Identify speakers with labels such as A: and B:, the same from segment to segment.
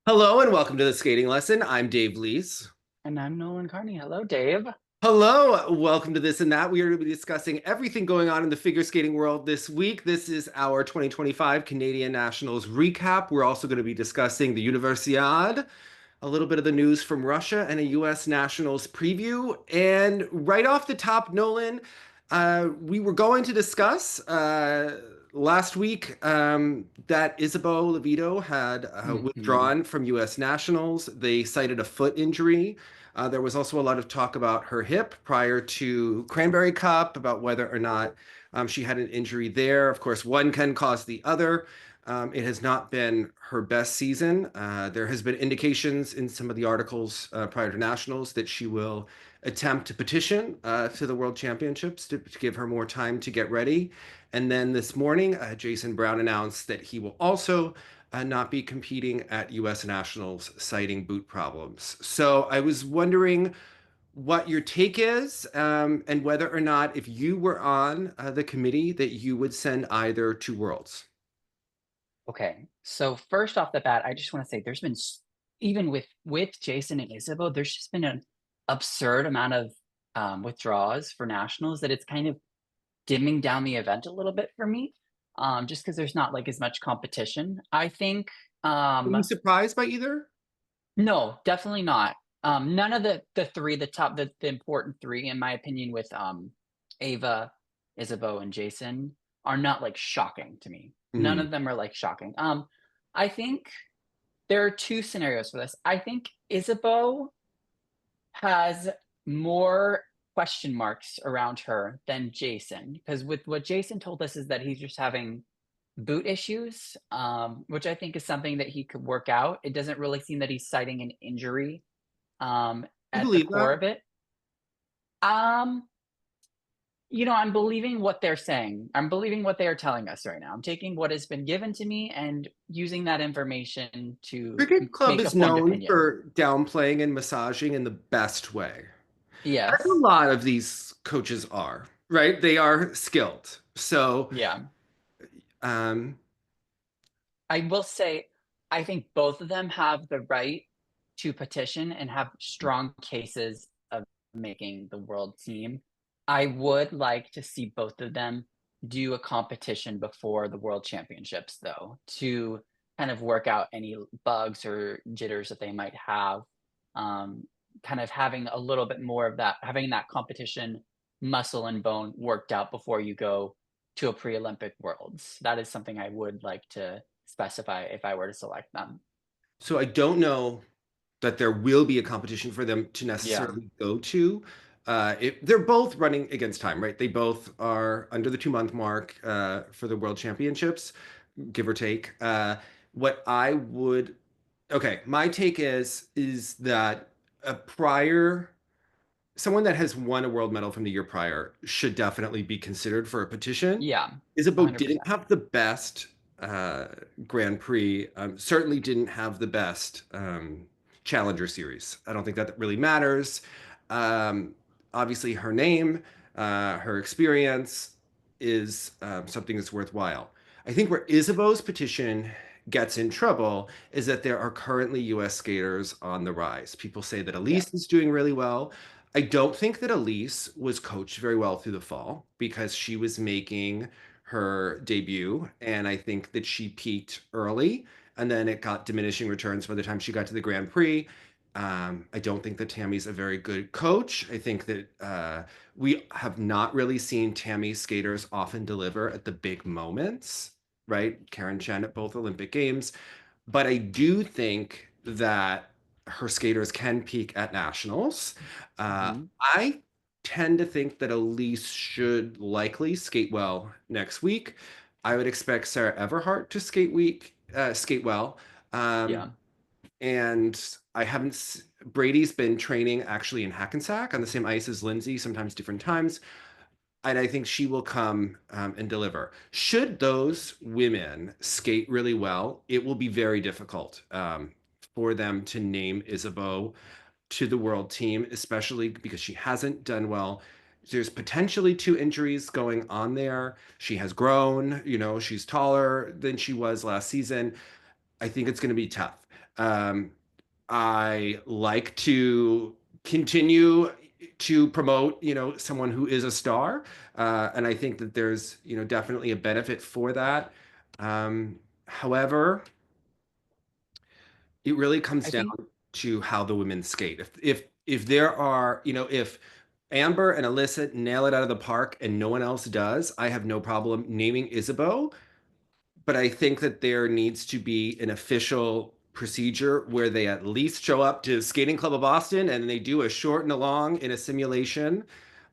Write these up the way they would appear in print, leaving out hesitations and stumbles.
A: Hello and welcome to the skating lesson. I'm Dave Lees.
B: And I'm Nolan Carney. Hello, Dave.
A: Hello, welcome to this and that. We are going to be discussing everything going on in the figure skating world this week. This is our 2025 Canadian Nationals recap. We're also going to be discussing the Universiade, a little bit of the news from Russia, and a US Nationals preview. And right off the top, Nolan, we were going to discuss last week that Isabeau Levito had
B: Hmm.
A: withdrawn from US Nationals. They cited a foot injury. There was also a lot of talk about her hip prior to Cranberry Cup, about whether or not she had an injury there. Of course, one can cause the other. It has not been her best season. There has been indications in some of the articles prior to nationals that she will attempt to petition to the World Championships to give her more time to get ready. And then this morning, Jason Brown announced that he will also not be competing at U.S. Nationals, citing boot problems. So I was wondering what your take is, and whether or not, if you were on the committee, that you would send either to Worlds.
B: Okay. So first off the bat, I just want to say there's been even with Jason and Isabeau, there's just been an absurd amount of withdrawals for nationals that it's kind of dimming down the event a little bit for me. Just because there's not like as much competition. I think
A: Were you surprised by either?
B: no, definitely not. None of the three, the important three, in my opinion, with Ava, Isabeau, and Jason, are not like shocking to me. None
A: Mhm.
B: of them are like shocking. I think there are two scenarios for this. I think Isabeau has more question marks around her than Jason, because with what Jason told us is that he's just having boot issues, which I think is something that he could work out. It doesn't really seem that he's citing an injury
A: You
B: at the
A: believe
B: core
A: that?
B: of it. Um, I'm believing what they're saying. I'm believing what they are telling us right now. I'm taking what has been given to me and using that information to
A: Cricket Club
B: make a
A: is
B: formed
A: known
B: opinion.
A: for downplaying and massaging in the best way. As a
B: Yes.
A: lot of these coaches are, right? They are skilled. So,
B: Yeah.
A: um,
B: I will say, I think both of them have the right to petition and have strong cases of making the world team. I would like to see both of them do a competition before the world championships, though, to kind of work out any bugs or jitters that they might have. Um, Kind of having a little bit more of that, having that competition muscle and bone worked out before you go to a pre-Olympic worlds. That is something I would like to specify if I were to select them.
A: so I don't know that there will be a competition for them to
B: Yeah.
A: necessarily go to. They're both running against time, right? They both are under the 2 month mark for the World Championships, give or take. What I would, okay, my take is that a prior someone that has won a world medal from the year prior should definitely be considered for a petition.
B: Yeah.
A: Isabeau didn't
B: 100%.
A: have the best uh, Grand Prix, certainly didn't have the best Challenger Series. I don't think that really matters. Um, Obviously, her name, her experience is something that's worthwhile. I think where Isabeau's petition gets in trouble is that there are currently US skaters on the rise. People say that
B: Yeah.
A: Elise is doing really well. I don't think that Elise was coached very well through the fall because she was making her debut, and I think that she peaked early, and then it got diminishing returns by the time she got to the Grand Prix. I don't think that Tammy's a very good coach. I think that we have not really seen Tammy skaters often deliver at the big moments, right? Karen Chen at both Olympic Games. But I do think that her skaters can peak at nationals.
B: Mhm.
A: I tend to think that Elise should likely skate well next week. I would expect Sarah Everhart to skate well. Um,
B: Yeah.
A: and I haven't. Brady's been training actually in Hackensack on the same ice as Lindsay, sometimes different times, and I think she will come and deliver. Should those women skate really well, it will be very difficult for them to name Isabeau to the world team, especially because she hasn't done well. There's potentially two injuries going on there. She has grown, she's taller than she was last season. I think it's going to be tough. Um, I like to continue to promote, someone who is a star, and I think that there's, definitely a benefit for that. However, it really comes
B: I
A: down
B: think,
A: to how the women skate. If there are, if Amber and Alyssa nail it out of the park and no one else does, I have no problem naming Isabeau, but I think that there needs to be an official procedure where they at least show up to Skating Club of Boston and they do a short and a long in a simulation.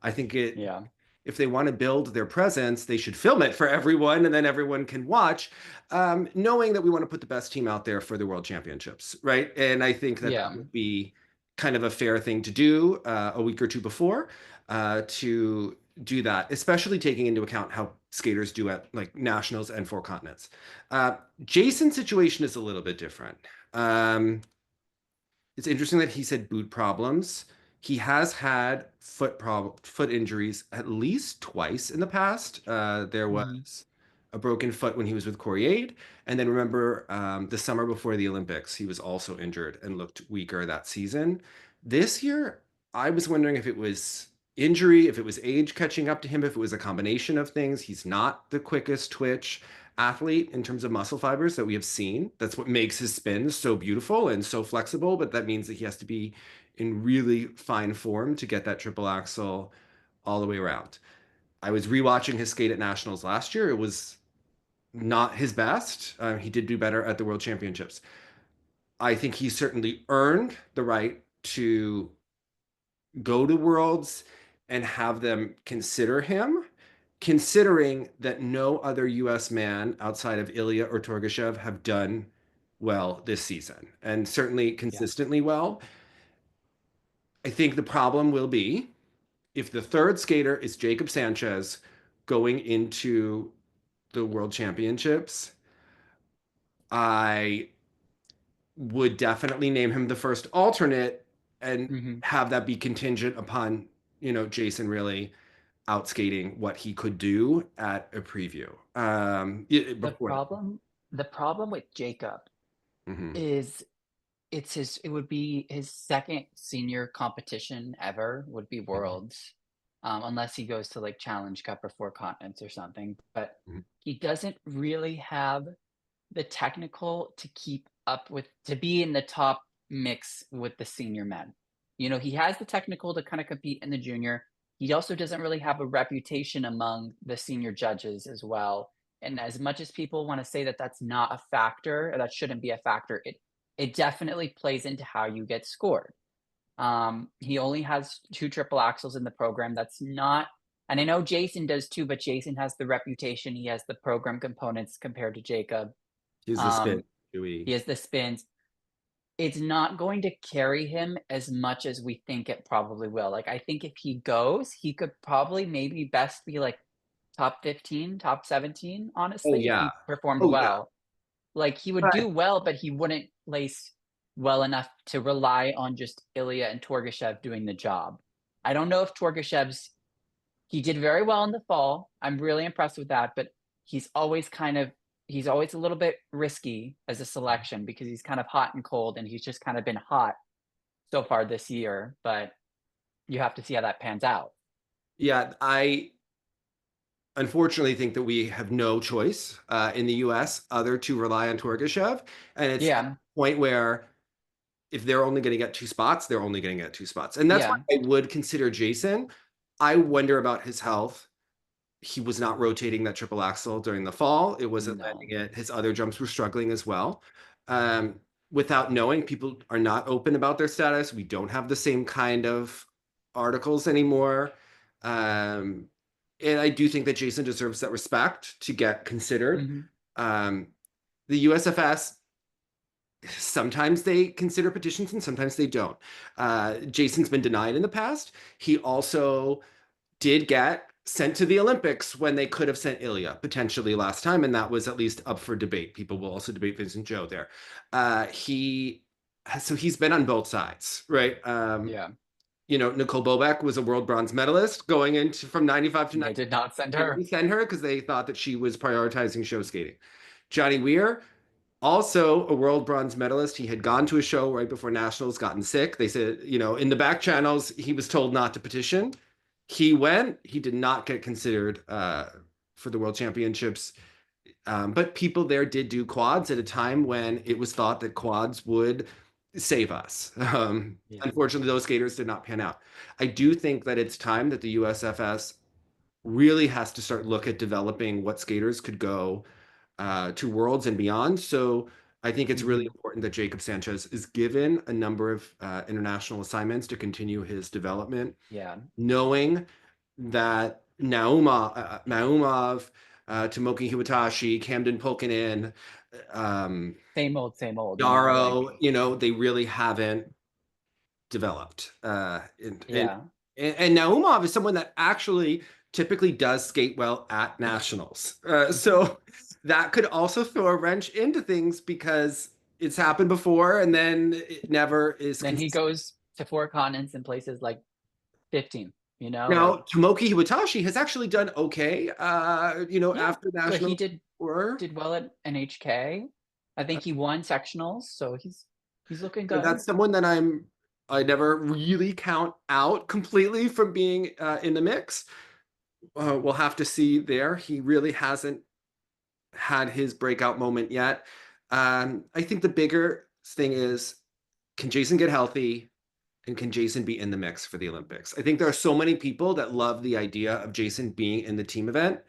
A: I think
B: yeah,
A: if they want to build their presence, they should film it for everyone and then everyone can watch, knowing that we want to put the best team out there for the World Championships, right? And I think that
B: yeah,
A: that would be kind of a fair thing to do a week or two before to do that, especially taking into account how skaters do at like nationals and four continents. Jason's situation is a little bit different. Um, it's interesting that he said boot problems. He has had foot injuries at least twice in the past. There
B: mhm,
A: was a broken foot when he was with Poirier, and then remember the summer before the Olympics, he was also injured and looked weaker that season. This year, I was wondering if it was injury, if it was age catching up to him, if it was a combination of things. He's not the quickest twitch athlete in terms of muscle fibers that we have seen. That's what makes his spins so beautiful and so flexible, but that means that he has to be in really fine form to get that triple axel all the way around. I was rewatching his skate at nationals last year. It was not his best. He did do better at the World Championships. I think he certainly earned the right to go to Worlds and have them consider him, considering that no other US man outside of Ilya or Torgashev have done well this season, and certainly
B: yeah.
A: consistently well. I think the problem will be if the third skater is Jacob Sanchez going into the World Championships. I would definitely name him the first alternate and
B: Mhm.
A: have that be contingent upon, Jason really outskating what he could do at a preview
B: The
A: before that.
B: problem the problem with Jacob
A: Mhm,
B: is it would be his second senior competition ever would be
A: mhm,
B: Worlds, unless he goes to, like, Challenge Cup or Four Continents or something, but
A: mhm.
B: he doesn't really have the technical to keep up with to be in the top mix with the senior men. You know, he has the technical to kinda compete in the junior. He also doesn't really have a reputation among the senior judges as well, and as much as people wanna say that that's not a factor, or that shouldn't be a factor, it definitely plays into how you get scored. He only has 2 triple axles in the program. That's not and I know Jason does too, but Jason has the reputation, he has the program components compared to Jacob.
A: He's the spin.
B: Um, he has the spins. It's not going to carry him as much as we think it probably will. Like, I think if he goes, he could probably maybe best be like top 15, top 17,
A: Oh
B: honestly, if
A: yeah.
B: he performed
A: Oh yeah.
B: well. Like, he would
A: But
B: do well, but he wouldn't place well enough to rely on just Ilya and Torgashev doing the job. I don't know if Torgashev's he did very well in the fall. I'm really impressed with that, but he's always kind of he's always a little bit risky as a selection because he's kind of hot and cold, and he's just kind of been hot so far this year, but you have to see how that pans out.
A: yeah, I unfortunately think that we have no choice in the US other to rely on Torgashev. And it's at
B: Yeah,
A: the point where if they're only going to get two spots, they're only going to get two spots. And that's why
B: yeah,
A: I would consider Jason. I wonder about his health. He was not rotating that triple axle during the fall. It wasn't
B: no.
A: landing it. His other jumps were struggling as well. Um, Without knowing, people are not open about their status. We don't have the same kind of articles anymore. Um, and I do think that Jason deserves that respect to get considered.
B: Mhm.
A: Um, the USFS, sometimes they consider petitions and sometimes they don't. Jason's been denied in the past. He also did get sent to the Olympics when they could have sent Ilya potentially last time, and that was at least up for debate. People will also debate Vincent Joe there. He's been on both sides, right?
B: Yeah.
A: Nicole Bobek was a world bronze medalist going into from 95 to
B: They
A: 90.
B: did not send
A: They didn't
B: her.
A: send her because they thought that she was prioritizing show skating. Johnny Weir, Also a world bronze medalist. He had gone to a show right before nationals, gotten sick. They said, in the back channels, he was told not to petition. He went. He did not get considered for the world championships. But people there did do quads at a time when it was thought that quads would save us. Unfortunately, those skaters did not pan out. I do think that it's time that the USFS really has to start look at developing what skaters could go to Worlds and beyond. So I think it's really important that Jacob Sanchez is given a number of international assignments to continue his development.
B: Yeah.
A: Knowing that Naumov, Tomoki Hiwatashi, Camden Pulkinen,
B: same old.
A: Darrow, they really haven't developed. And Naumov is someone that actually typically does skate well at nationals. So that could also throw a wrench into things because it's happened before and then it never is.
B: Then he goes to four continents in places like 15.
A: Now, Tomoki Hiwatashi has actually done okay, after national.
B: But he did well at NHK. I think he won sectionals, so he's looking good.
A: That's someone that I never really count out completely from being in the mix. We'll have to see there. He really hasn't had his breakout moment yet. I think the bigger thing is, can Jason get healthy? And can Jason be in the mix for the Olympics? I think there are so many people that love the idea of Jason being in the team event.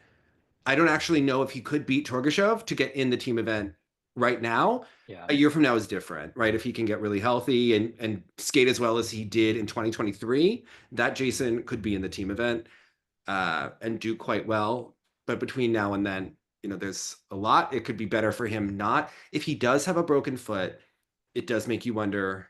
A: I don't actually know if he could beat Torgashev to get in the team event right now.
B: Yeah.
A: A year from now is different, right? If he can get really healthy and skate as well as he did in 2023, that Jason could be in the team event and do quite well. But between now and then, there's a lot. It could be better for him not. If he does have a broken foot, it does make you wonder.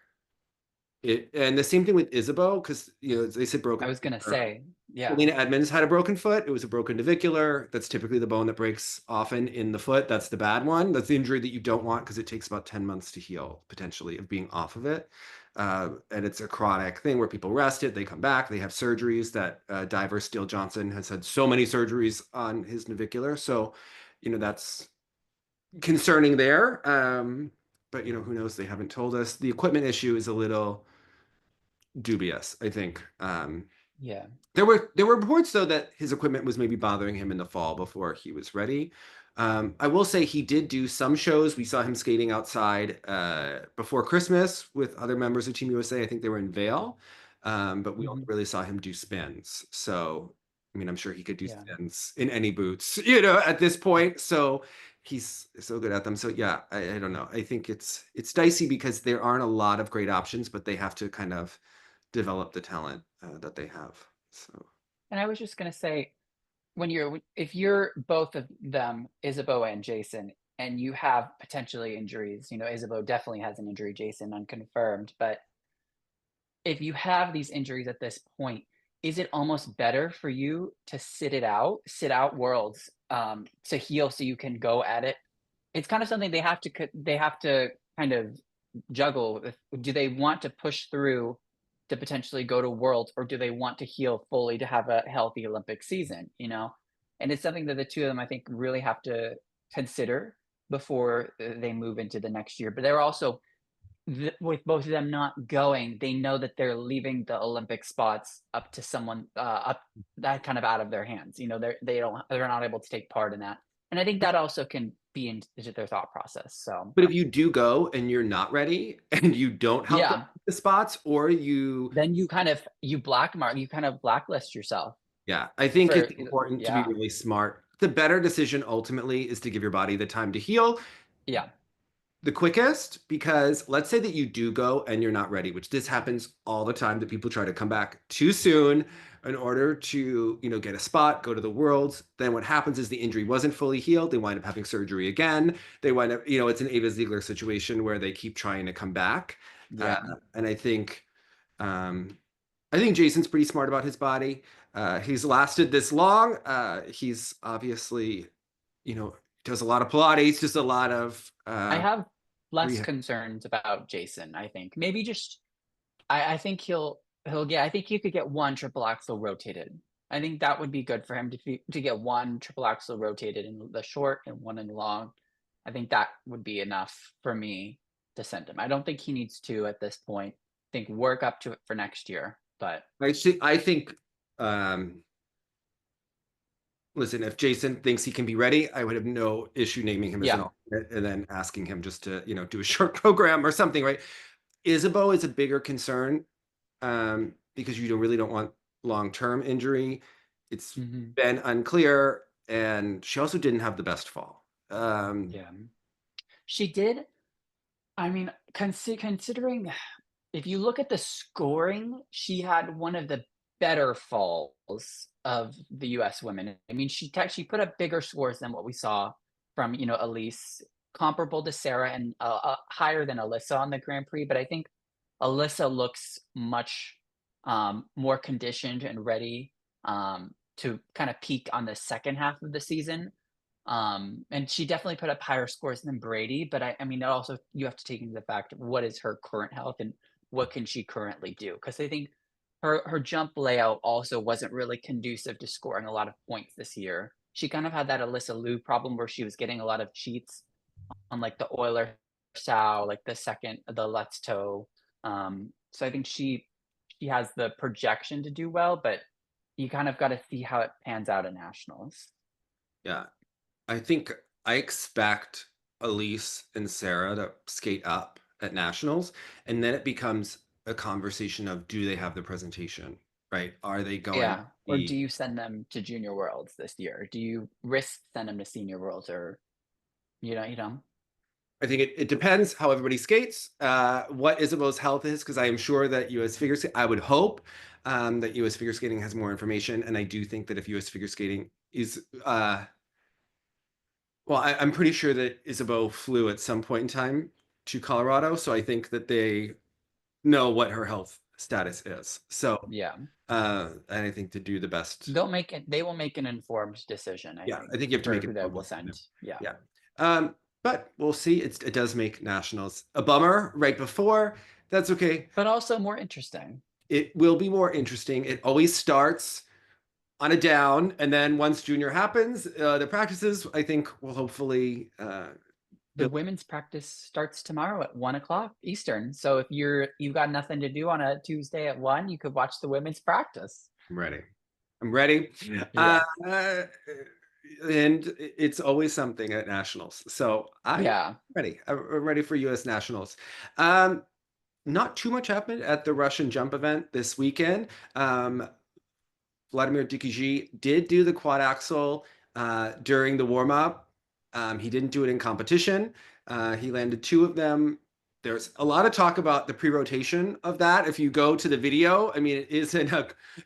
A: And the same thing with Isabeau, because they said broken.
B: I was gonna say, yeah.
A: Alina Edmonds had a broken foot. It was a broken navicular. That's typically the bone that breaks often in the foot. That's the bad one. That's the injury that you don't want because it takes about 10 months to heal, potentially, of being off of it. And it's a chronic thing where people rest it, they come back, they have surgeries. That diver Steele Johnson has had so many surgeries on his navicular. So, that's concerning there. But who knows? They haven't told us. The equipment issue is a little dubious, I think.
B: Yeah.
A: There were reports though that his equipment was maybe bothering him in the fall before he was ready. I will say he did do some shows. We saw him skating outside before Christmas with other members of Team USA. I think they were in Vail, but we only really saw him do spins. So, I'm sure he could do spins in any boots, at this point. So he's so good at them. So yeah, I don't know. I think it's dicey because there aren't a lot of great options, but they have to kind of develop the talent that they have. So.
B: And I was just gonna say, if you're both of them, Isabeau and Jason, and you have potentially injuries, Isabeau definitely has an injury, Jason unconfirmed, but if you have these injuries at this point, is it almost better for you to sit out Worlds to heal so you can go at it? It's kind of something they have to kind of juggle. Do they want to push through to potentially go to Worlds, or do they want to heal fully to have a healthy Olympic season, And it's something that the two of them, I think, really have to consider before they move into the next year. But they're also, with both of them not going, they know that they're leaving the Olympic spots up to someone up that kind of out of their hands. They're not able to take part in that. And I think that also can be into their thought process. So,
A: but if you do go and you're not ready and you don't help the spots, or
B: then you kind of blacklist yourself.
A: Yeah, I think it's important to be really smart. The better decision ultimately is to give your body the time to heal.
B: Yeah.
A: The quickest, because let's say that you do go and you're not ready, which this happens all the time, that people try to come back too soon in order to, get a spot, go to the Worlds. Then what happens is the injury wasn't fully healed. They wind up having surgery again. They wind up, it's an Ava Ziegler situation where they keep trying to come back.
B: Yeah.
A: And I think Jason's pretty smart about his body. He's lasted this long. He's obviously, does a lot of Pilates, just a lot of.
B: I have less concerns about Jason. I think maybe just, I think he'll get. I think you could get one triple axel rotated. I think that would be good for him to get one triple axel rotated in the short and one in the long. I think that would be enough for me to send him. I don't think he needs to at this point. I think work up to it for next year, but
A: I think listen, if Jason thinks he can be ready, I would have no issue naming him as an alternate and then asking him just to, do a short program or something, right? Isabeau is a bigger concern because you really don't want long-term injury. It's been unclear, and she also didn't have the best fall.
B: Yeah, she did. I mean, considering if you look at the scoring, she had one of the better falls of the U.S. women. I mean, she put up bigger scores than what we saw from Elise, comparable to Sarah and higher than Alyssa on the Grand Prix. But I think Alyssa looks much more conditioned and ready to kind of peak on the second half of the season. And she definitely put up higher scores than Brady, but I mean, also you have to take into the fact of what is her current health and what can she currently do? Because I think her jump layout also wasn't really conducive to scoring a lot of points this year. She kind of had that Alyssa Liu problem where she was getting a lot of cheats on like the Euler Sow, like the Let's Toe. So I think she has the projection to do well, but you kind of got to see how it pans out at nationals.
A: Yeah, I think I expect Elise and Sarah to skate up at nationals, and then it becomes a conversation of, do they have the presentation, right? Are they going
B: Yeah. Or do you send them to Junior Worlds this year? Do you risk send them to Senior Worlds, or you know?
A: I think it depends how everybody skates, what Isabeau's health is, because I am sure that US figure skating, I would hope that US figure skating has more information. And I do think that if US figure skating is, well, I'm pretty sure that Isabeau flew at some point in time to Colorado. So I think that they know what her health status is. So,
B: Yeah.
A: and I think to do the best.
B: They will make an informed decision, I think.
A: I think you have to
B: for
A: make it
B: who they will
A: public.
B: send. Yeah.
A: Yeah. But we'll see. It does make nationals a bummer right before. That's okay.
B: But also more interesting.
A: It will be more interesting. It always starts on a down, and then once junior happens, the practices, I think, will hopefully.
B: The women's practice starts tomorrow at 1:00 Eastern. So if you've got nothing to do on a Tuesday at 1, you could watch the women's practice.
A: I'm ready. I'm ready.
B: Yeah.
A: And it's always something at nationals. So I'm
B: Yeah.
A: ready. I'm ready for US nationals. Not too much happened at the Russian jump event this weekend. Vladimir Dupuis did do the quad axel during the warm up. He didn't do it in competition. He landed 2 of them. There's a lot of talk about the pre-rotation of that. If you go to the video, I mean, it is an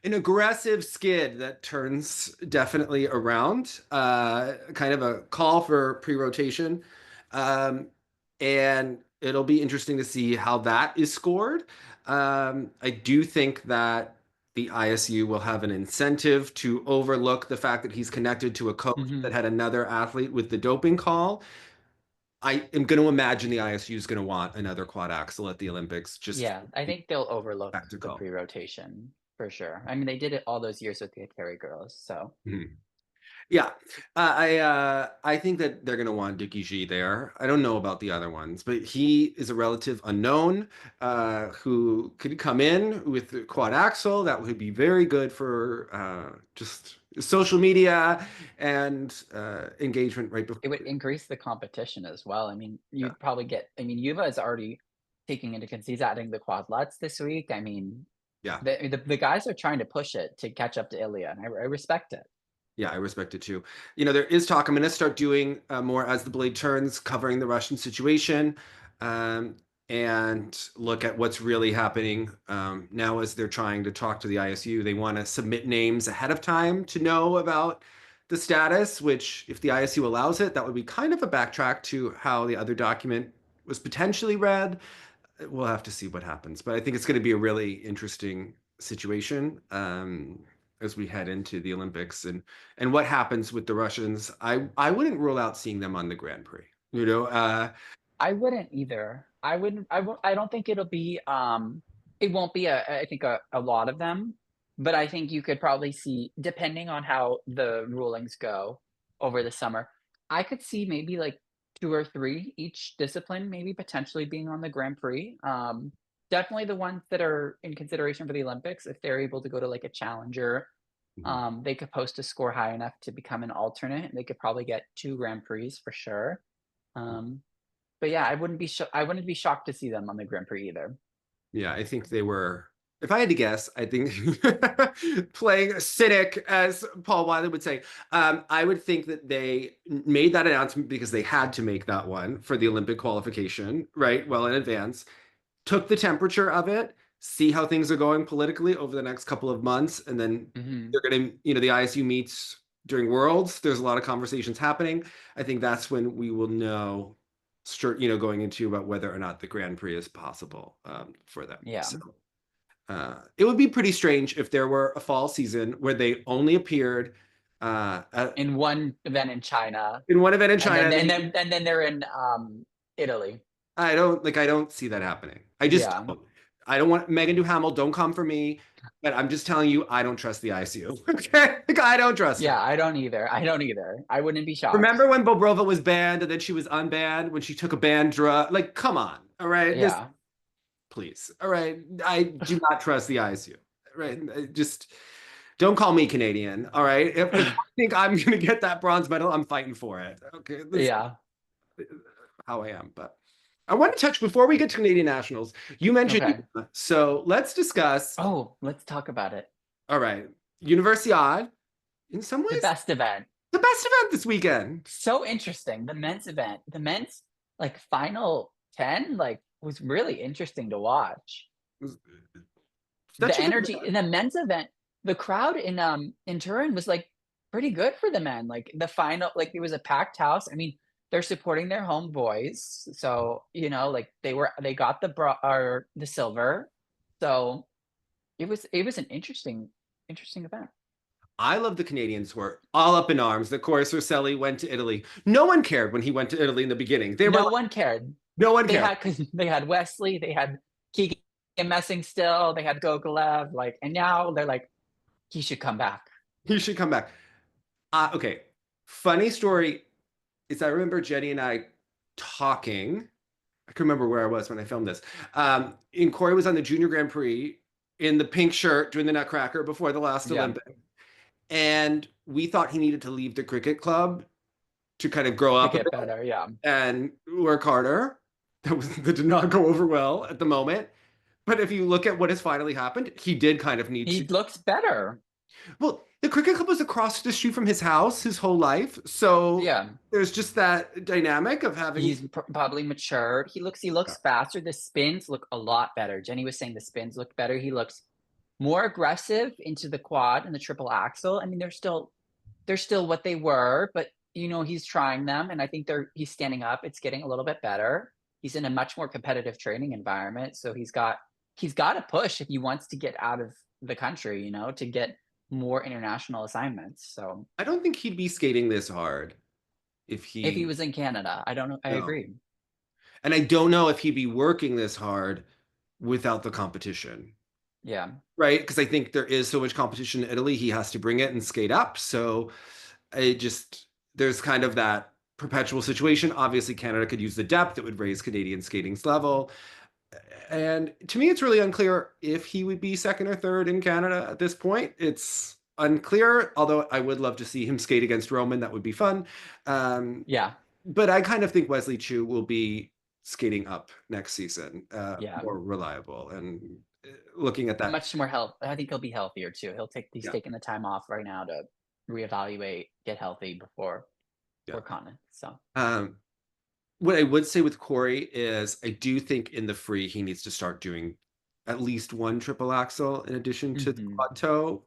A: aggressive skid that turns definitely around, kind of a call for pre-rotation. And it'll be interesting to see how that is scored. I do think that the ISU will have an incentive to overlook the fact that he's connected to a coach that had another athlete with the doping call. I am going to imagine the ISU is going to want another quad axel at the Olympics.
B: I think they'll overlook
A: spectacle.
B: the pre-rotation for sure. I mean, they did it all those years with the Atari girls, so.
A: Yeah, I think that they're going to want Dupuis there. I don't know about the other ones, but he is a relative unknown who could come in with the quad axle. That would be very good for just social media and engagement right before.
B: It would increase the competition as well. I mean, you'd probably get. I mean, Yuma is already taking into consideration he's adding the quadlets this week. I mean, the guys are trying to push it to catch up to Ilya, and I respect it.
A: Yeah, I respect it too. There is talk. I'm going to start doing more as the blade turns, covering the Russian situation, and look at what's really happening now as they're trying to talk to the ISU. They want to submit names ahead of time to know about the status, which, if the ISU allows it, that would be kind of a backtrack to how the other document was potentially read. We'll have to see what happens. But I think it's going to be a really interesting situation. As we head into the Olympics and what happens with the Russians. I wouldn't rule out seeing them on the Grand Prix.
B: I wouldn't either. I don't think it'll be. It won't be I think a lot of them, but I think you could probably see, depending on how the rulings go over the summer. I could see maybe like 2 or 3 each discipline, maybe potentially being on the Grand Prix. Definitely the ones that are in consideration for the Olympics, if they're able to go to like a challenger, they could post a score high enough to become an alternate, and they could probably get 2 Grand Prix for sure. But yeah, I wouldn't be shocked to see them on the Grand Prix either.
A: Yeah, I think they were. If I had to guess, I think playing cynic, as Paul Wiley would say, I would think that they made that announcement because they had to make that one for the Olympic qualification, right? Well in advance. Took the temperature of it, see how things are going politically over the next couple of months, and then they're going to, the ISU meets during Worlds. There's a lot of conversations happening. I think that's when we will know, going into about whether or not the Grand Prix is possible for them.
B: Yeah.
A: So it would be pretty strange if there were a fall season where they only appeared
B: in one event in China.
A: In one event in China,
B: and then they're in Italy.
A: I don't see that happening. I don't want Megan Duhamel. Don't come for me. But I'm just telling you, I don't trust the ICU. Okay, I don't trust.
B: Yeah, I don't either. I wouldn't be shocked.
A: Remember when Bobrova was banned and then she was unbanned when she took a banned drug? Like, come on. All right.
B: Yeah.
A: Please. All right. I do not trust the ICU. Right. Just don't call me Canadian. All right. If I think I'm going to get that bronze medal, I'm fighting for it. Okay.
B: Yeah.
A: How I am. But I want to touch, before we get to Canadian nationals, you mentioned, so let's discuss.
B: Oh, let's talk about it.
A: All right. Universiade, in some ways.
B: The best event
A: this weekend.
B: So interesting. The men's event, like final 10, like was really interesting to watch. The energy in the men's event, the crowd in Turin was like pretty good for the men. Like the final, like it was a packed house. I mean, they're supporting their homeboys, so like they got the silver. So it was an interesting event.
A: I love the Canadians were all up in arms. Of course, Rosselli went to Italy. No one cared when he went to Italy in the beginning.
B: No one cared.
A: Because
B: they had Wesley, they had Keegan Messing still, they had Gogolev, and now they're like, he should come back.
A: Okay, funny story is I remember Jenny and I talking. I can remember where I was when I filmed this. And Corey was on the Junior Grand Prix in the pink shirt doing the Nutcracker before the last Olympics. And we thought he needed to leave the cricket club to kind of grow up
B: to get better,
A: and work harder. That did not go over well at the moment. But if you look at what has finally happened, he did kind of need
B: to. He looks better.
A: Well, the cricket club was across the street from his house his whole life. So there's just that dynamic of having.
B: He's probably matured. He looks faster. The spins look a lot better. Jenny was saying the spins look better. He looks more aggressive into the quad and the triple axel. I mean, they're still what they were, but he's trying them, and I think he's standing up. It's getting a little bit better. He's in a much more competitive training environment, so he's got to push if he wants to get out of the country, to get more international assignments. So
A: I don't think he'd be skating this hard if he
B: was in Canada. I don't know. I agree.
A: And I don't know if he'd be working this hard without the competition.
B: Yeah.
A: Right. Because I think there is so much competition in Italy. He has to bring it and skate up. So there's kind of that perpetual situation. Obviously, Canada could use the depth. It would raise Canadian skating's level. And to me, it's really unclear if he would be second or third in Canada at this point. It's unclear, although I would love to see him skate against Roman. That would be fun. But I kind of think Wesley Chu will be skating up next season, more reliable. And looking at that,
B: much more health. I think he'll be healthier too. He's taking the time off right now to reevaluate, get healthy before continent. So
A: what I would say with Corey is I do think in the free he needs to start doing at least one triple axel in addition to the quad toe.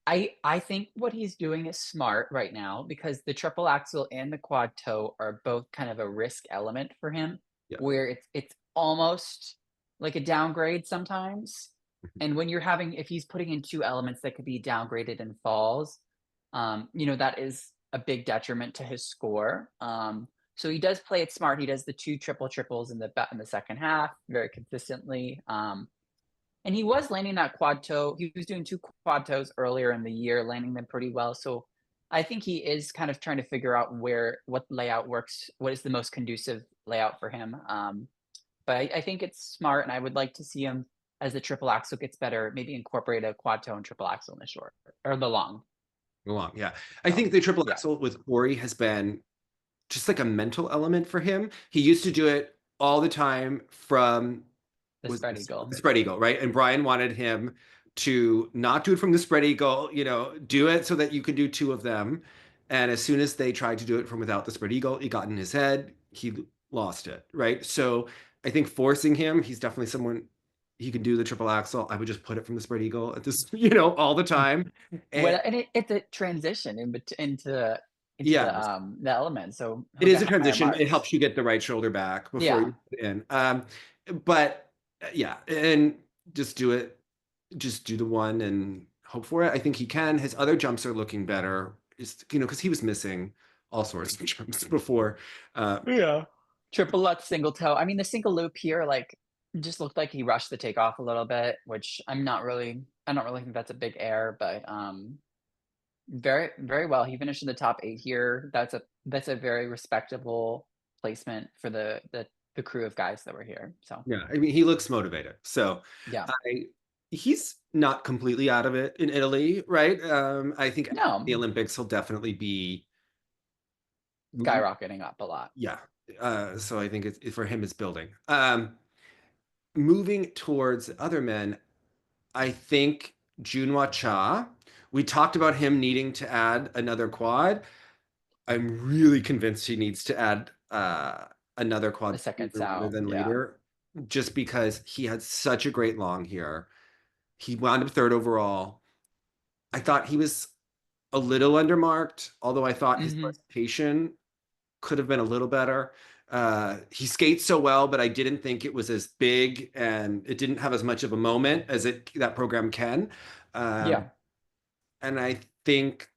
B: I think what he's doing is smart right now, because the triple axel and the quad toe are both kind of a risk element for him, where it's almost like a downgrade sometimes. And when if he's putting in two elements that could be downgraded in falls, that is a big detriment to his score. So he does play it smart. He does the two triples in the second half very consistently. And he was landing that quad toe. He was doing two quad toes earlier in the year, landing them pretty well. So I think he is kind of trying to figure out what layout works, what is the most conducive layout for him. But I think it's smart, and I would like to see him as the triple axel gets better, maybe incorporate a quad toe and triple axel in the short or the long.
A: Along, yeah. I
B: So
A: think the triple
B: yeah,
A: axel with Corey has been just like a mental element for him. He used to do it all the time from
B: the
A: was
B: spread
A: the
B: eagle.
A: spread eagle, right? And Brian wanted him to not do it from the spread eagle, do it so that you could do two of them. And as soon as they tried to do it from without the spread eagle, it got in his head. He lost it, right? So I think forcing him, he's definitely someone he can do the triple axel. I would just put it from the spread eagle at this, all the time. And
B: Well, and it's a transition into
A: yeah,
B: the element, so
A: it
B: he'll
A: is a
B: get higher
A: transition. It
B: marks.
A: helps you get the right shoulder back before
B: Yeah.
A: you put it in. But yeah, and just do it. Just do the one and hope for it. I think he can. His other jumps are looking better. Is because he was missing all sorts of jumps before. Uh,
B: Yeah. Triple lutz, single toe. I mean, the single loop here, like, just looked like he rushed the takeoff a little bit, which I don't really think that's a big error, but very, very well. He finished in the top 8 here. That's a very respectable placement for the crew of guys that were here. So
A: yeah, I mean, he looks motivated. So
B: yeah.
A: I he's not completely out of it in Italy, right? I think at
B: No,
A: the Olympics he'll definitely be.
B: skyrocketing up a lot.
A: Yeah. So I think for him it's building. Moving towards other men, I think Junhwa Cha. We talked about him needing to add another quad. I'm really convinced he needs to add another
B: The
A: quad
B: second
A: sooner rather
B: sow.
A: than
B: Yeah.
A: later, just because he had such a great long here. He wound up third overall. I thought he was a little undermarked, although I thought his
B: Hmm.
A: presentation could have been a little better. He skates so well, but I didn't think it was as big and it didn't have as much of a moment as that program can. Um,
B: Yeah.
A: and I think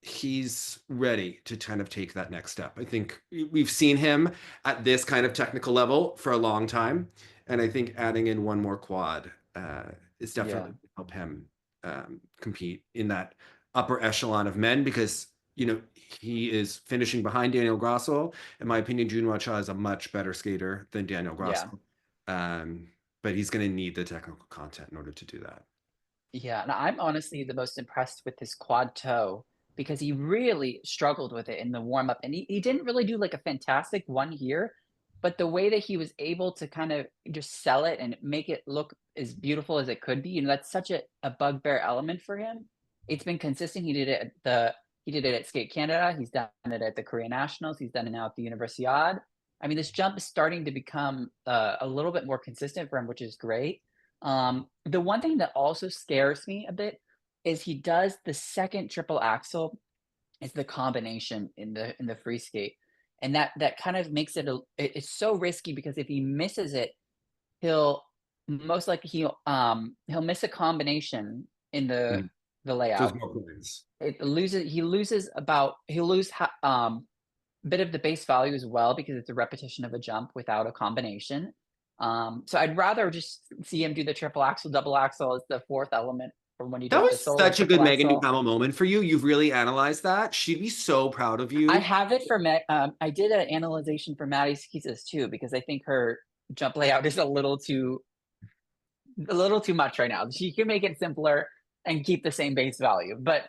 A: he's ready to kind of take that next step. I think we've seen him at this kind of technical level for a long time, and I think adding in one more quad is
B: Yeah.
A: definitely help him compete in that upper echelon of men because he is finishing behind Daniel Grosso. In my opinion, Junhwa Cha is a much better skater than Daniel
B: Yeah.
A: Grosso, um, but he's going to need the technical content in order to do that.
B: Yeah, and I'm honestly the most impressed with his quad toe because he really struggled with it in the warm up, and he didn't really do like a fantastic one here, but the way that he was able to kind of just sell it and make it look as beautiful as it could be, that's such a bugbear element for him. It's been consistent. He did it at Skate Canada. He's done it at the Korean Nationals. He's done it now at the Universiade. I mean, this jump is starting to become a little bit more consistent for him, which is great. The one thing that also scares me a bit is he does the second triple axel is the combination in the free skate, and that kind of makes it's so risky because if he misses it, he'll most likely he'll miss a combination in
A: Mm.
B: the
A: So it's
B: layout.
A: more points.
B: He'll lose bit of the base value as well because it's a repetition of a jump without a combination. So I'd rather just see him do the triple axel, double axel as the fourth element from when he
A: That
B: does the
A: was
B: solo
A: such a good
B: triple
A: Megan
B: axel.
A: Duhamel moment for you. You've really analyzed that. She'd be so proud of
B: I
A: you.
B: have it for I did an analyzation for Maddie Schizas too because I think her jump layout is a little too much right now. She can make it simpler and keep the same base value, but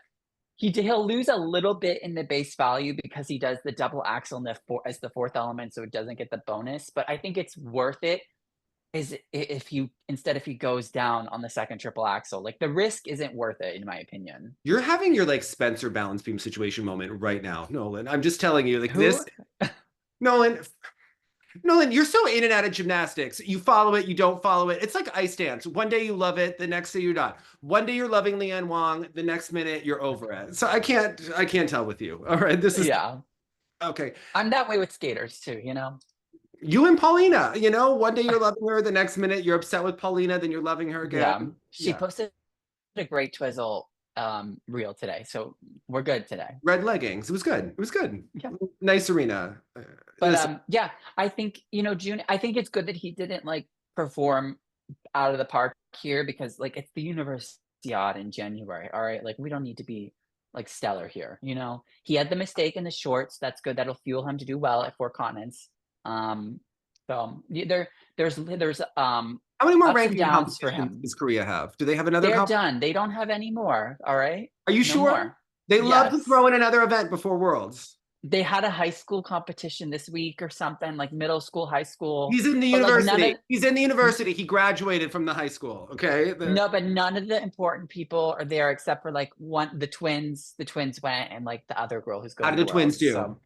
B: he'll lose a little bit in the base value because he does the double axle in as the fourth element, so it doesn't get the bonus. But I think it's worth it. Is if he goes down on the second triple axle, like the risk isn't worth it in my opinion.
A: You're having your like Spencer balance beam situation moment right now, Nolan. I'm just telling you, like
B: Who?
A: this, Nolan. Nolan, you're so in and out of gymnastics. You follow it, you don't follow it. It's like ice dance. One day you love it, the next day you're not. One day you're loving Lian Wang, the next minute you're over it. So I can't tell with you. All right, this is
B: Yeah,
A: okay.
B: I'm that way with skaters too. You know.
A: You and Paulina, one day you're loving her, the next minute you're upset with Paulina, then you're loving her again.
B: Yeah, she
A: Yeah.
B: posted a great twizzle reel today, so we're good today.
A: Red leggings. It was good. It was good.
B: Yeah.
A: Nice arena.
B: But yeah, I think June. I think it's good that he didn't like perform out of the park here because like it's the Universiade in January. All right, like we don't need to be like stellar here. You know, he had the mistake in the shorts. That's good. That'll fuel him to do well at four continents. So there's
A: How many more
B: ups and
A: ranking
B: downs for
A: competitions
B: him.
A: does Korea have? Do they have another
B: They're
A: competition?
B: done. They don't have any more. All right.
A: Are you
B: No
A: sure?
B: more.
A: They love to
B: Yes.
A: throw in another event before Worlds.
B: They had a high school competition this week or something, like middle school, high school.
A: He's in the
B: But like none
A: university.
B: of
A: He's in the university. He graduated from the high school. Okay.
B: no, but none of the important people are there except for like the twins. The twins went and like the other girl who's
A: How
B: going
A: do
B: to
A: the twins
B: Worlds.
A: do?
B: So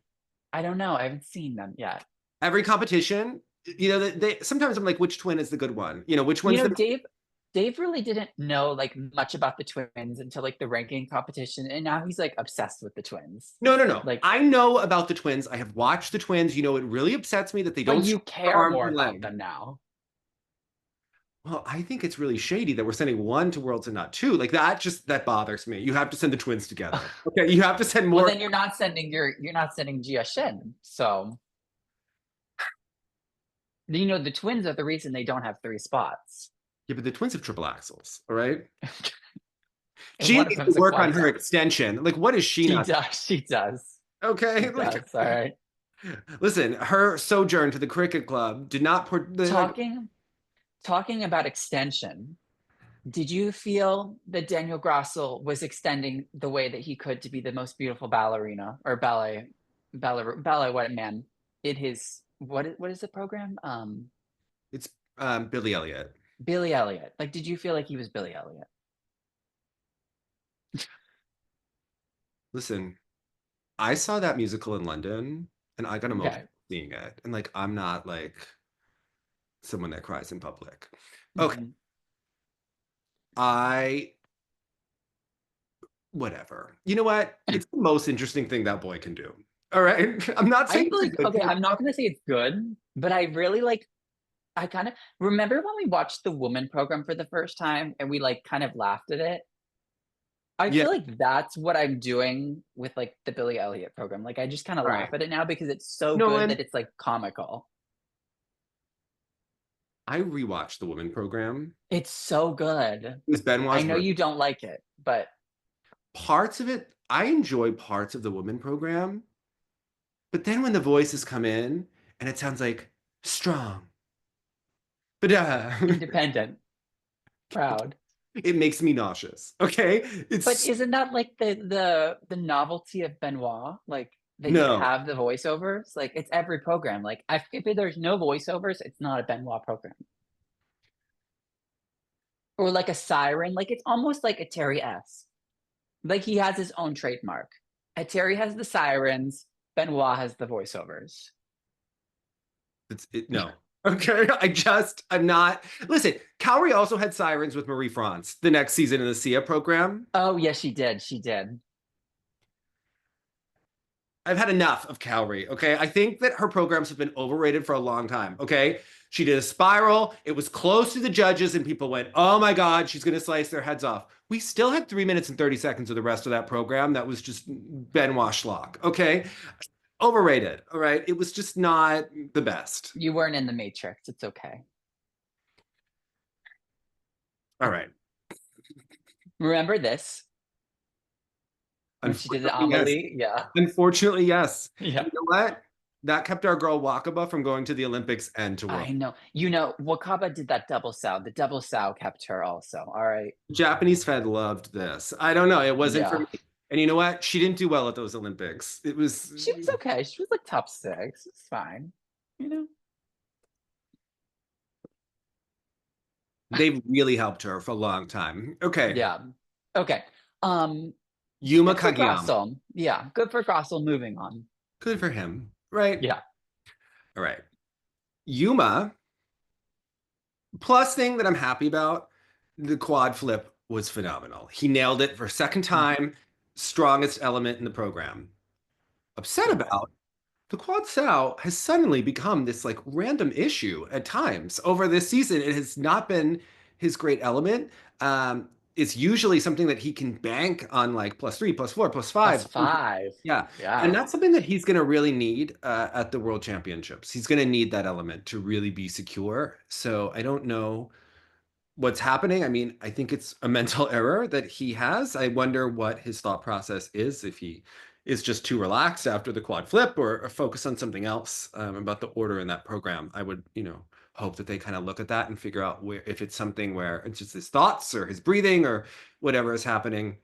B: I don't know. I haven't seen them yet.
A: Every competition, they sometimes I'm like, which twin is the good one? Which
B: You
A: one's
B: know,
A: the
B: Dave really didn't know like much about the twins until like the ranking competition, and now he's like obsessed with the twins.
A: No.
B: Like,
A: I know about the twins. I have watched the twins. It really upsets me that they
B: but
A: don't
B: you
A: show their
B: care
A: arms
B: more
A: and
B: about
A: legs.
B: them now.
A: Well, I think it's really shady that we're sending one to Worlds and not two. Like that bothers me. You have to send the twins together. Okay, you have to send more.
B: Well, then you're not sending Jia Shin. So the twins are the reason they don't have three spots.
A: Yeah, but the twins have triple axles. All right.
B: And
A: She
B: one of
A: needs
B: them's
A: to
B: a
A: work on her
B: quadruped.
A: extension. Like, what is she not?
B: She does.
A: Okay.
B: She does. All right.
A: Listen, her sojourn to the cricket club did not put
B: Talking about extension. Did you feel that Daniel Grossel was extending the way that he could to be the most beautiful ballerina or ballet what man in his what is the program?
A: It's Billy Elliot.
B: Billy Elliot. Like, did you feel like he was Billy Elliot?
A: Listen, I saw that musical in London and I got emotional seeing it. And like, I'm not like someone that cries in public. Okay.
B: Mm-hmm.
A: Whatever. You know what? It's the most interesting thing that boy can do. All right. I'm not saying
B: I'm not gonna say it's good, but I really like I kind of remember when we watched the woman program for the first time and we like kind of laughed at it. I feel like that's what I'm doing with like the Billy Elliot program. Like I just kind of laugh at it now because it's so good that it's like comical.
A: I rewatched the woman program.
B: It's so good.
A: It was Benoit's
B: I know you don't like it, but
A: parts of it, I enjoy parts of the woman program. But then when the voices come in and it sounds like strong, but
B: independent, proud.
A: It makes me nauseous. Okay,
B: but isn't that like the novelty of Benoit? Like that you have the voiceovers. Like it's every program. Like if there's no voiceovers, it's not a Benoit program. Or like a siren. Like it's almost like a Terry S. Like he has his own trademark. Terry has the sirens. Benoit has the voiceovers.
A: No. Okay, I'm not. Listen, Cowrie also had sirens with Marie France the next season in the Sia program.
B: Oh, yes, she did. She did.
A: I've had enough of Cowrie, okay? I think that her programs have been overrated for a long time, okay? She did a spiral. It was close to the judges, and people went, oh my God, she's going to slice their heads off. We still had 3 minutes and 30 seconds of the rest of that program. That was just Benoit schlock, okay? Overrated, all right? It was just not the best.
B: You weren't in the Matrix. It's okay.
A: All right.
B: Remember this? When she did the Amelie?
A: Yes.
B: Yeah.
A: Unfortunately, yes.
B: Yeah.
A: You know what? That kept our girl Wakaba from going to the Olympics and to World.
B: I know. Wakaba did that double sow. The double sow kept her also. All right.
A: Japanese Fed loved this. I don't know. It wasn't for me. And you know what? She didn't do well at those Olympics. She
B: was okay. She was like top 6. It's fine.
A: They've really helped her for a long time. Okay.
B: Yeah. Okay.
A: Yuma Kagiyama.
B: Yeah. Good for Grossel. Moving on.
A: Good for him. Right?
B: Yeah.
A: All right. Yuma. Plus thing that I'm happy about, the quad flip was phenomenal. He nailed it for a second time. Strongest element in the program. Upset about the quad sow has suddenly become this like random issue at times over this season. It has not been his great element. It's usually something that he can bank on like +3, +4, +5.
B: +5.
A: Yeah. And that's something that he's going to really need at the World Championships. He's going to need that element to really be secure. So I don't know what's happening. I mean, I think it's a mental error that he has. I wonder what his thought process is, if he is just too relaxed after the quad flip, or focus on something else about the order in that program. I would, hope that they kind of look at that and figure out where, if it's something where it's just his thoughts or his breathing or whatever is happening,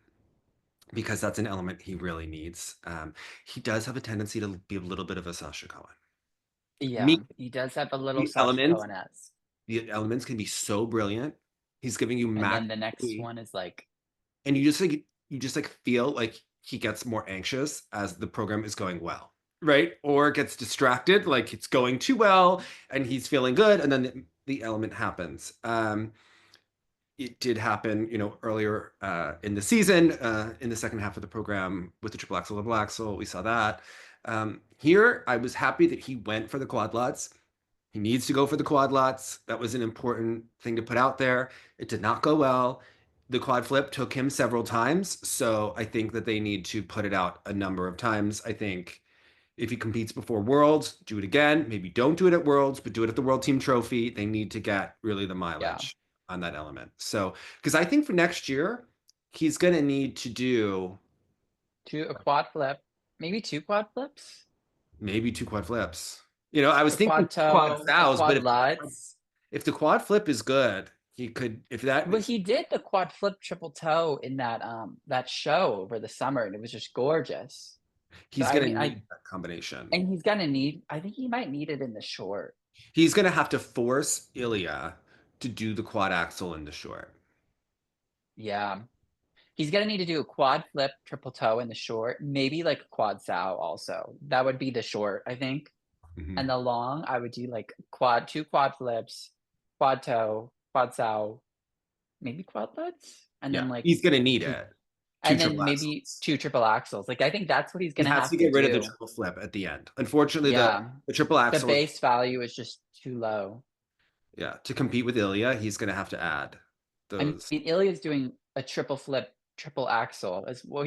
A: because that's an element he really needs. He does have a tendency to be a little bit of a Sasha Cohen.
B: Yeah,
A: Me,
B: he does have a little
A: the
B: Sasha
A: elements,
B: Cohen-esque.
A: the elements can be so brilliant. He's giving you
B: And
A: max,
B: then the next one is like,
A: and you just like feel like he gets more anxious as the program is going well, right? Or gets distracted, like it's going too well and he's feeling good, and then the element happens. It did happen, earlier in the season, in the second half of the program with the triple axel, double axel. We saw that. Here, I was happy that he went for the quad lots. He needs to go for the quad lots. That was an important thing to put out there. It did not go well. The quad flip took him several times, so I think that they need to put it out a number of times. I think if he competes before Worlds, do it again. Maybe don't do it at Worlds, but do it at the World Team Trophy. They need to get really the
B: yeah,
A: mileage on that element. So, because I think for next year, he's going to need to do
B: a quad flip, maybe two quad flips,
A: maybe two quad flips. I was
B: a
A: thinking
B: quad
A: quad
B: toe, a
A: sows, but
B: quad luts.
A: if the quad flip is good, he could, if that,
B: Well, he did the quad flip triple toe in that show over the summer, and it was just gorgeous. So
A: he's
B: I
A: going to
B: mean,
A: need that combination.
B: and he's gonna need. I think he might need it in the short.
A: He's going to have to force Ilya to do the quad axle in the short.
B: Yeah, he's gonna need to do a quad flip triple toe in the short, maybe like a quad sow also. That would be the short, I think.
A: Mhm.
B: And the long, I would do like two quad flips, quad toe, quad sow, maybe quad lutz, and
A: Yeah,
B: then like
A: he's going to need
B: two,
A: it. Two
B: and then
A: triple
B: maybe
A: axles.
B: two triple axles. Like I think that's what he's
A: He
B: gonna
A: has
B: have
A: to
B: to
A: get rid of the
B: do.
A: triple flip at the end. Unfortunately,
B: Yeah,
A: the triple
B: the
A: axle,
B: base value is just too low.
A: yeah, to compete with Ilya, he's going to have to add
B: I mean,
A: those.
B: Ilya's doing a triple flip, triple axle as well.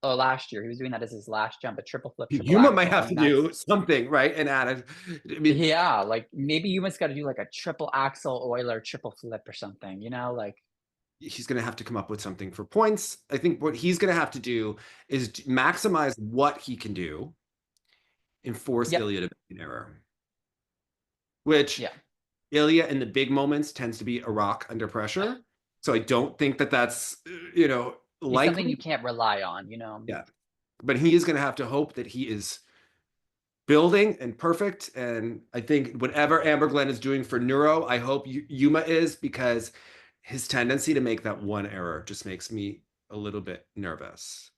B: Last year he was doing that as his last jump, a triple flip, triple
A: Yuma might
B: axle. I
A: have
B: mean,
A: to
B: that's
A: do something, right? And add it. I mean,
B: yeah. Like maybe you must got to do like a triple axle Euler triple flip or something. Like
A: he's going to have to come up with something for points. I think what he's going to have to do is maximize what he can do and force
B: yep,
A: Ilya to make an error, which
B: yeah.
A: Ilya in the big moments tends to be a rock under pressure. So I don't think that that's,
B: He's something
A: likely.
B: you can't rely on.
A: Yeah. But he is going to have to hope that he is building and perfect. And I think whatever Amber Glenn is doing for Neuro, I hope Yuma is, because his tendency to make that one error just makes me a little bit nervous.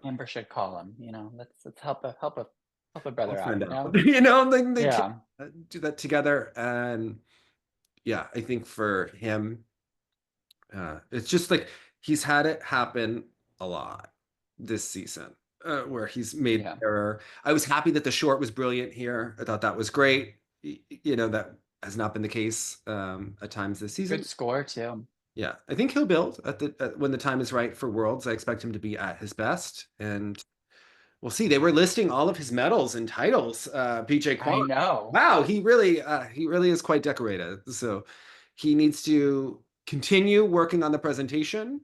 B: Amber should call him. Let's help a
A: I'll
B: brother out.
A: find out. They can't
B: Yeah,
A: do that together. And yeah, I think for him, it's just like he's had it happen a lot this season, where he's made
B: yeah.
A: error. I was happy that the short was brilliant here. I thought that was great. That has not been the case at times this
B: Good
A: season.
B: score too.
A: Yeah, I think he'll build when the time is right for Worlds. I expect him to be at his best, and we'll see. They were listing all of his medals and titles. PJ
B: I
A: Kwon.
B: know.
A: Wow, he really is quite decorated. So he needs to continue working on the presentation.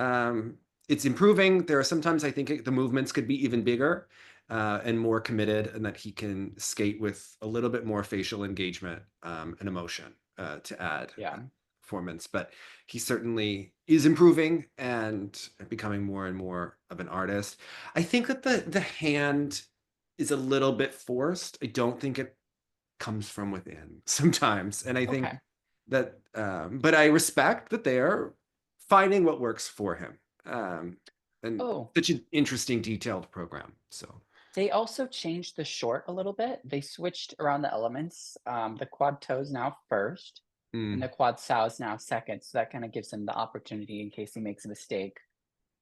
A: Um, it's improving. There are sometimes I think the movements could be even bigger and more committed, and that he can skate with a little bit more facial engagement and emotion to add
B: Yeah.
A: performance. But he certainly is improving and becoming more and more of an artist. I think that the hand is a little bit forced. I don't think it comes from within sometimes. And I think
B: Okay.
A: that, but I respect that they are finding what works for him. And
B: Oh,
A: such an interesting, detailed program. So,
B: they also changed the short a little bit. They switched around the elements. The quad toes now first, and
A: mm,
B: the quad sow is now second. So that kind of gives him the opportunity in case he makes a mistake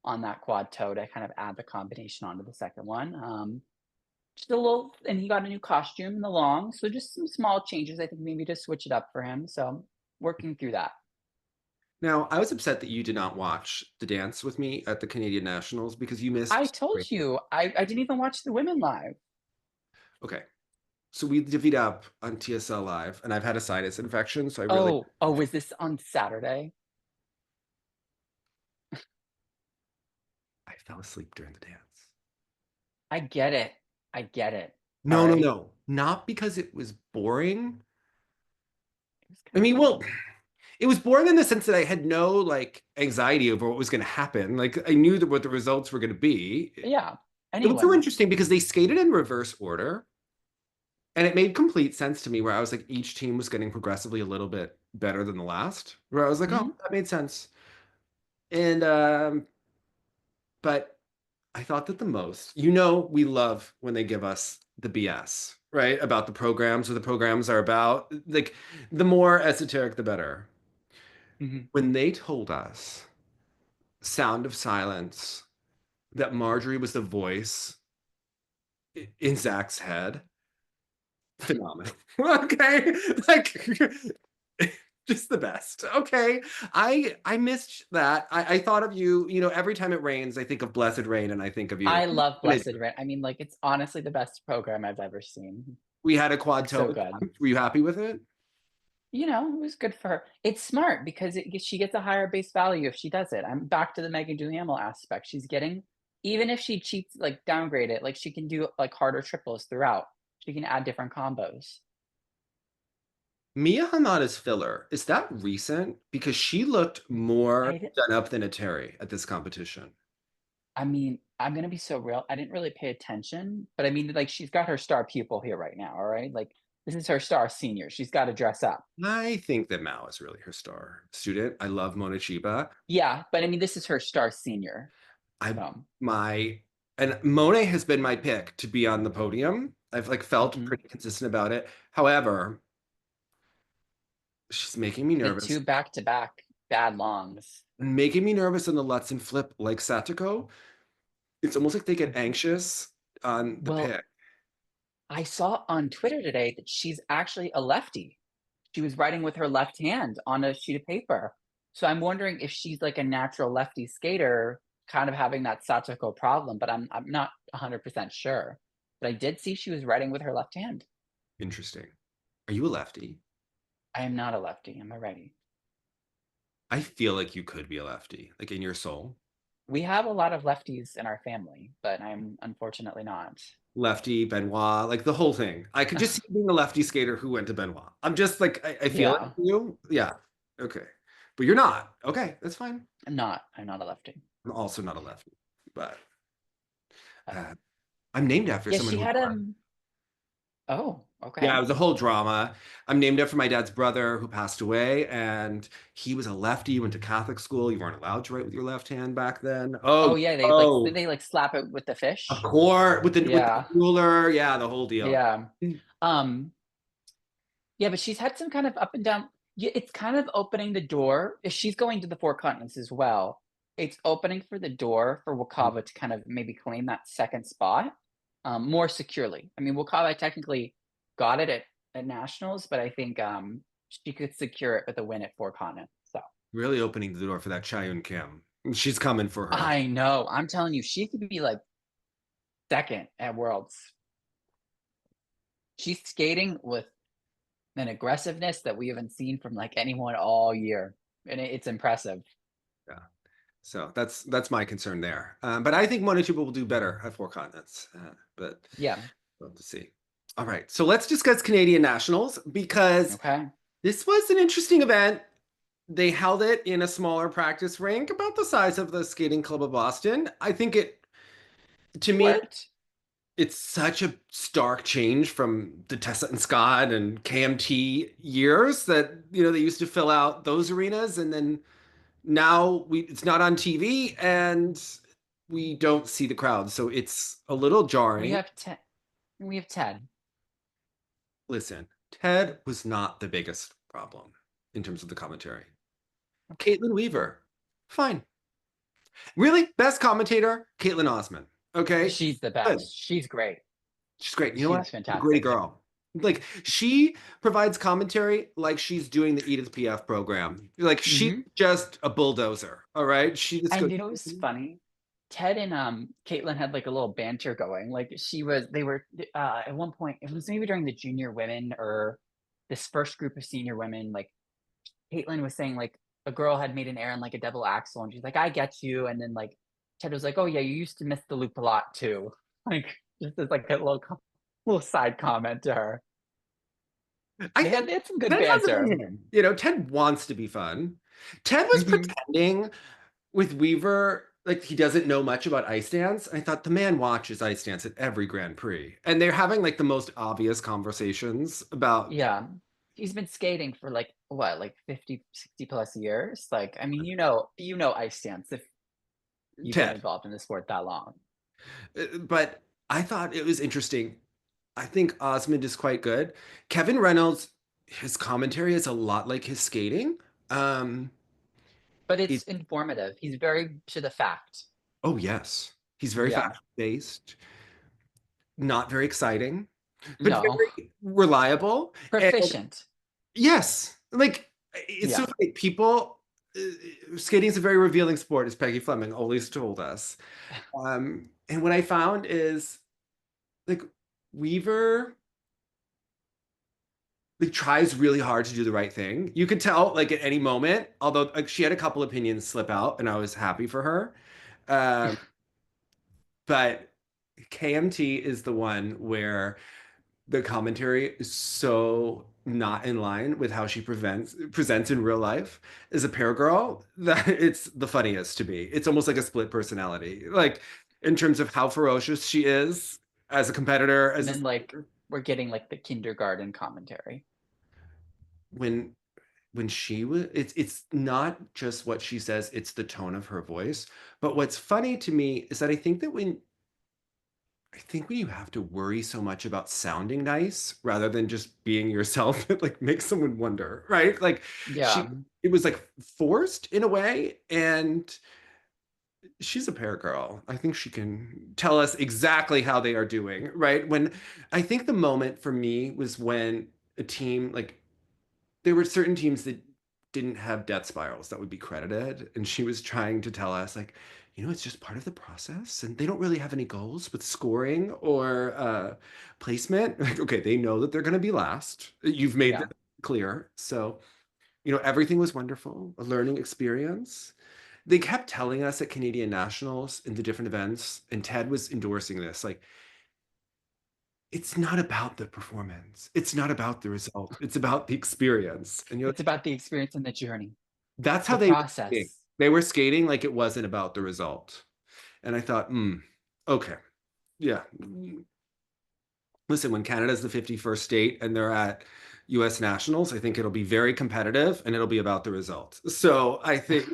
B: on that quad toe to kind of add the combination onto the second one. Just a little, and he got a new costume in the long, so just some small changes. I think maybe to switch it up for him. So working through that.
A: now I was upset that you did not watch the dance with me at the Canadian Nationals because you
B: I
A: missed.
B: told you I didn't even watch the women live.
A: Okay. So we divvied up on TSL Live, and I've had a sinus infection, so I really
B: Oh, was this on Saturday?
A: I fell asleep during the dance.
B: I get it. I get it. All
A: No, no,
B: right.
A: no. Not because it was boring.
B: It was
A: I
B: kind of
A: mean, well,
B: fun.
A: it was boring in the sense that I had no like anxiety over what was going to happen. Like I knew that what the results were going to be.
B: Yeah.
A: It was so
B: Anyone.
A: interesting because they skated in reverse order, and it made complete sense to me where I was like, each team was getting progressively a little bit better than the last. Where I was like, oh,
B: Hmm.
A: that made sense. And but I thought that the most, we love when they give us the BS, right? About the programs, or the programs are about. Like, the more esoteric, the better.
B: Hmm.
A: When they told us, Sound of Silence, that Marjorie was the voice in Zach's head, phenomenal. Okay. Like, just the best. Okay. I missed that. I thought of you, every time it rains, I think of Blessed Rain and I think of you.
B: I love Blessed Rain. I mean, like, it's honestly the best program I've ever seen.
A: We had a quad
B: Like, so
A: toe.
B: good.
A: Were you happy with it?
B: It was good for her. It's smart because she gets a higher base value if she does it. I'm back to the Megan Duhamel aspect. She's getting, even if she cheats, like downgrade it, like she can do like harder triples throughout. She can add different combos.
A: Mia Hamada's filler, is that recent? Because she looked more
B: I,
A: done up than a Terry at this competition.
B: I mean, I'm gonna be so real. I didn't really pay attention, but I mean, like she's got her star pupil here right now. All right, like this is her star senior. She's got to dress up.
A: I think that Mao is really her star student. I love Mona Chiba.
B: Yeah, but I mean, this is her star senior.
A: I
B: So,
A: my and Monet has been my pick to be on the podium. I've like felt
B: mhm.
A: pretty consistent about it. However, she's making me
B: The
A: nervous.
B: two back-to-back bad longs.
A: Making me nervous in the Lutz and flip like Satiko. It's almost like they get
B: Mhm.
A: anxious on the
B: Well,
A: pick.
B: I saw on Twitter today that she's actually a lefty. She was writing with her left hand on a sheet of paper. So I'm wondering if she's like a natural lefty skater, kind of having that Satoko problem, but I'm not 100% sure. But I did see she was writing with her left hand.
A: Interesting. Are you a lefty?
B: I am not a lefty. I'm a righty.
A: I feel like you could be a lefty, like in your soul.
B: We have a lot of lefties in our family, but I'm unfortunately not.
A: Lefty, Benoit, like the whole thing. I could just see you being a lefty skater who went to Benoit. I'm just like, I feel it
B: Yeah,
A: in you. Yeah. Okay. But you're not. Okay. That's fine.
B: I'm not. I'm not a lefty.
A: I'm also not a lefty, but
B: Uh,
A: uh, I'm named after
B: yeah,
A: someone
B: she
A: who.
B: had Oh,
A: Yeah, it
B: okay.
A: was a whole drama. I'm named after my dad's brother who passed away, and he was a lefty, went to Catholic school. You weren't allowed to write with your left hand back then.
B: Oh
A: Oh,
B: yeah,
A: oh,
B: they like slap it with the
A: of
B: fish.
A: course, with the
B: Yeah,
A: ruler. Yeah, the whole deal.
B: yeah. Um, yeah, but she's had some kind of up and down. Yeah, it's kind of opening the door. If she's going to the four continents as well, it's opening for the door for Wakava to kind of maybe claim that second spot more securely. I mean, Wakava technically got it at nationals, but I think she could secure it with a win at four continents. So
A: Really opening the door for that Chayun Kim. She's coming for her.
B: I know. I'm telling you, she could be like second at Worlds. She's skating with an aggressiveness that we haven't seen from like anyone all year, and it's impressive.
A: Yeah. So that's my concern there. But I think Monotuba will do better at four continents. But
B: Yeah.
A: we'll have to see. All right. So let's discuss Canadian nationals because
B: Okay.
A: this was an interesting event. They held it in a smaller practice rink about the size of the Skating Club of Boston. I think to
B: It
A: me,
B: worked.
A: it's such a stark change from the Tessa and Scott and KMT years that, they used to fill out those arenas. And then now it's not on TV and we don't see the crowd. So it's a little
B: We
A: jarring.
B: have we have Ted.
A: Listen, Ted was not the biggest problem in terms of the commentary.
B: Okay.
A: Caitlin Weaver, fine. Really, best commentator, Caitlin Osman. Okay,
B: She's the
A: good.
B: best. She's great.
A: She's great. You know what?
B: She's
A: She's a great
B: fantastic.
A: girl. Like she provides commentary like she's doing the Edith PF program. Like she's
B: Hmm.
A: just a bulldozer. All right, she just
B: And
A: goes.
B: you know what's funny? Ted and Caitlin had like a little banter going. Like they were at one point, it was maybe during the junior women or this first group of senior women, like Caitlin was saying like a girl had made an error in like a double axel and she's like, I get you. And then like Ted was like, oh yeah, you used to miss the loop a lot too. Like just as like a little side comment to her.
A: I
B: They
A: think
B: had some good
A: Ted has it
B: banter.
A: in him. You know, Ted wants to be fun. Ted was
B: Hmm.
A: pretending with Weaver, like he doesn't know much about ice dance. I thought the man watches ice dance at every Grand Prix. And they're having like the most obvious conversations about
B: Yeah. He's been skating for like what, like 50, 60 plus years. Like, I mean, you know ice dance if you've been
A: Ted.
B: involved in the sport that long.
A: But I thought it was interesting. I think Osmond is quite good. Kevin Reynolds, his commentary is a lot like his skating. Um,
B: But it's
A: it,
B: informative. He's very to the fact.
A: oh yes, he's very
B: Yeah.
A: fact-based, not very exciting, but
B: No.
A: very reliable. And
B: Proficient.
A: yes, like it's so
B: Yeah.
A: funny. People, skating is a very revealing sport, as Peggy Fleming always told us. And what I found is like Weaver like tries really hard to do the right thing. You could tell like at any moment, although like she had a couple opinions slip out, and I was happy for her. Um, but KMT is the one where the commentary is so not in line with how she presents in real life as a pair girl that it's the funniest to me. It's almost like a split personality, like in terms of how ferocious she is as a competitor,
B: And
A: as a
B: then like we're getting like the kindergarten commentary.
A: when she was it's not just what she says, it's the tone of her voice. But what's funny to me is that I think when you have to worry so much about sounding nice rather than just being yourself, it like makes someone wonder, right? Like
B: Yeah.
A: she it was like forced in a way, and she's a pair girl. I think she can tell us exactly how they are doing, right? When I think the moment for me was when a team like there were certain teams that didn't have death spirals that would be credited, and she was trying to tell us like, it's just part of the process, and they don't really have any goals with scoring or placement. Like, okay, they know that they're going to be last. You've made
B: Yeah.
A: that clear. So everything was wonderful, a learning experience. They kept telling us at Canadian Nationals in the different events, and Ted was endorsing this, like, it's not about the performance. It's not about the result. It's about the experience. And
B: It's about the experience and the journey,
A: that's how
B: the
A: they were skating.
B: process.
A: They were skating like it wasn't about the result. And I thought, okay, yeah. Listen, when Canada's the 51st state and they're at US Nationals, I think it'll be very competitive and it'll be about the result. So I think,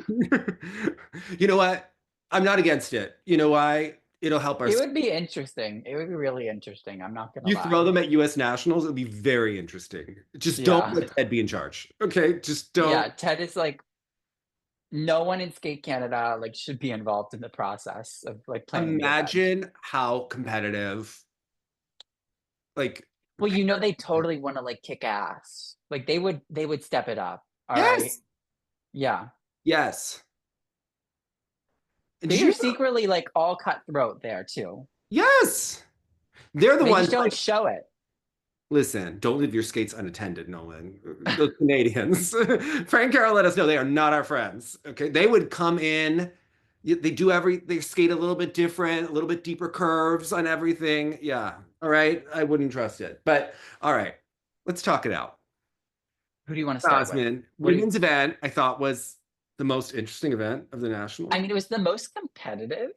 A: you know what? I'm not against it. You know why? It'll help our.
B: It would be interesting. It would be really interesting. I'm not gonna
A: You throw
B: lie.
A: them at US Nationals, it'll be very interesting. Just don't
B: Yeah.
A: let Ted be in charge. Okay? Just
B: Yeah.
A: don't.
B: Ted is like no one in Skate Canada like should be involved in the process of like planning the event.
A: Imagine how competitive, like,
B: Well, they totally want to like kick ass. Like they would step it up. All right.
A: yes,
B: Yeah.
A: yes. And did
B: They
A: you
B: are
A: know?
B: secretly like all cutthroat there too.
A: Yes, they're the
B: They
A: ones
B: just don't
A: like,
B: show it.
A: listen, don't leave your skates unattended, Nolan. Those Canadians. Frank Carroll let us know they are not our friends. Okay. They would come in. They skate a little bit different, a little bit deeper curves on everything. Yeah. All right. I wouldn't trust it. But all right, let's talk it out.
B: Who do you want to start with?
A: Osmond,
B: What do you
A: women's event, I thought was the most interesting event of the
B: I
A: national.
B: mean, it was the most competitive,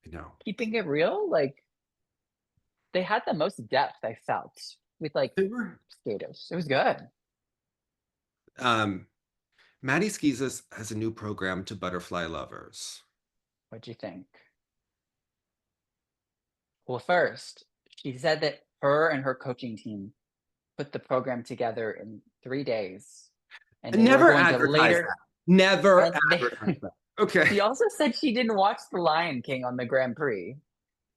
A: I know.
B: keeping it real. Like they had the most depth, I felt, with like
A: They were.
B: skaters. It was good.
A: Um, Maddie Schizas has a new program to butterfly lovers.
B: What'd you think? Well, first, she said that her and her coaching team put the program together in 3 days, and they were
A: Never
B: going to
A: advertise
B: later.
A: that. Never
B: And they,
A: advertise that. Okay.
B: she also said she didn't watch The Lion King on the Grand Prix.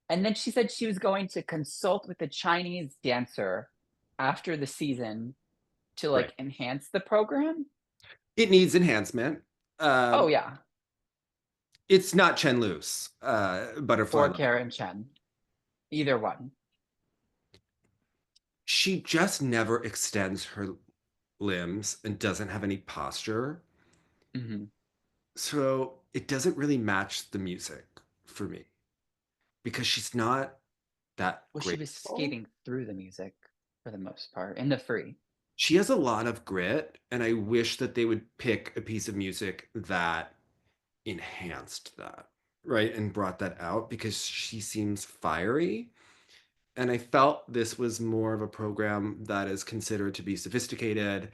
B: And then she said she was going to consult with a Chinese dancer after the season to
A: Right.
B: like enhance the program.
A: It needs enhancement.
B: Oh
A: Um,
B: yeah.
A: It's not Chen Lu's butterfly.
B: or Karen Chen. Either one.
A: She just never extends her limbs and doesn't have any posture.
B: Mm-hmm.
A: So it doesn't really match the music for me because she's not that
B: Well, she was
A: graceful.
B: skating through the music for the most part in the free.
A: She has a lot of grit, and I wish that they would pick a piece of music that enhanced that, right? And brought that out because she seems fiery. And I felt this was more of a program that is considered to be sophisticated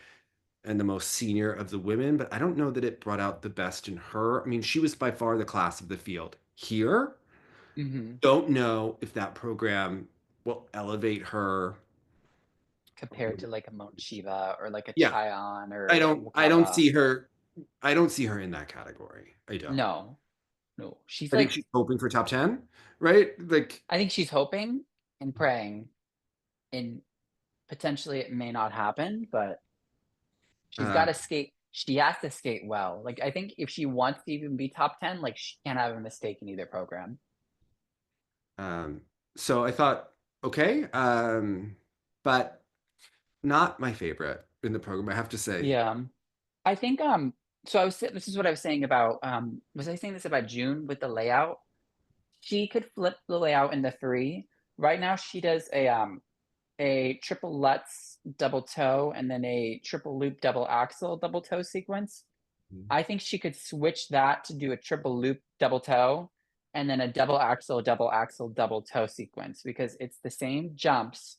A: and the most senior of the women, but I don't know that it brought out the best in her. I mean, she was by far the class of the field. Here,
B: Mm-hmm.
A: don't know if that program will elevate her.
B: Compared to like a Mone or like a
A: Yeah,
B: Chayon
A: I
B: or
A: don't I don't
B: Wakaba.
A: see her I don't see her in that category. I don't.
B: No, no. She's
A: I think
B: like,
A: she's hoping for top 10, right? Like
B: I think she's hoping and praying, and potentially it may not happen, but she's got
A: uh
B: to skate. She has to skate well. Like, I think if she wants to even be top 10, like, she can't have a mistake in either program.
A: um so I thought okay, but not my favorite in the program, I have to say.
B: Yeah. I think, so this is what I was saying about, was I saying this about June with the layout? She could flip the layout in the three. Right now, she does a triple Lutz double toe and then a triple loop double axel double toe sequence. I think she could switch that to do a triple loop double toe and then a double axle double toe sequence because it's the same jumps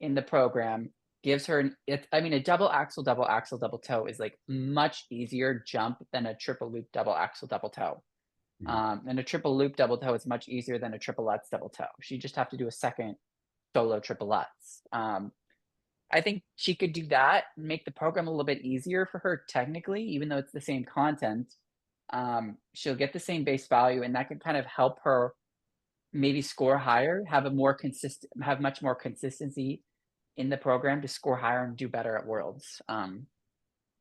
B: in the program. Gives her I mean, a double axle double toe is like much easier jump than a triple loop double axle double toe. And a triple loop double toe is much easier than a triple Lutz double toe. She just have to do a second solo triple Lutz. I think she could do that and make the program a little bit easier for her technically, even though it's the same content. She'll get the same base value, and that can kind of help her maybe score higher, have much more consistency in the program to score higher and do better at Worlds. But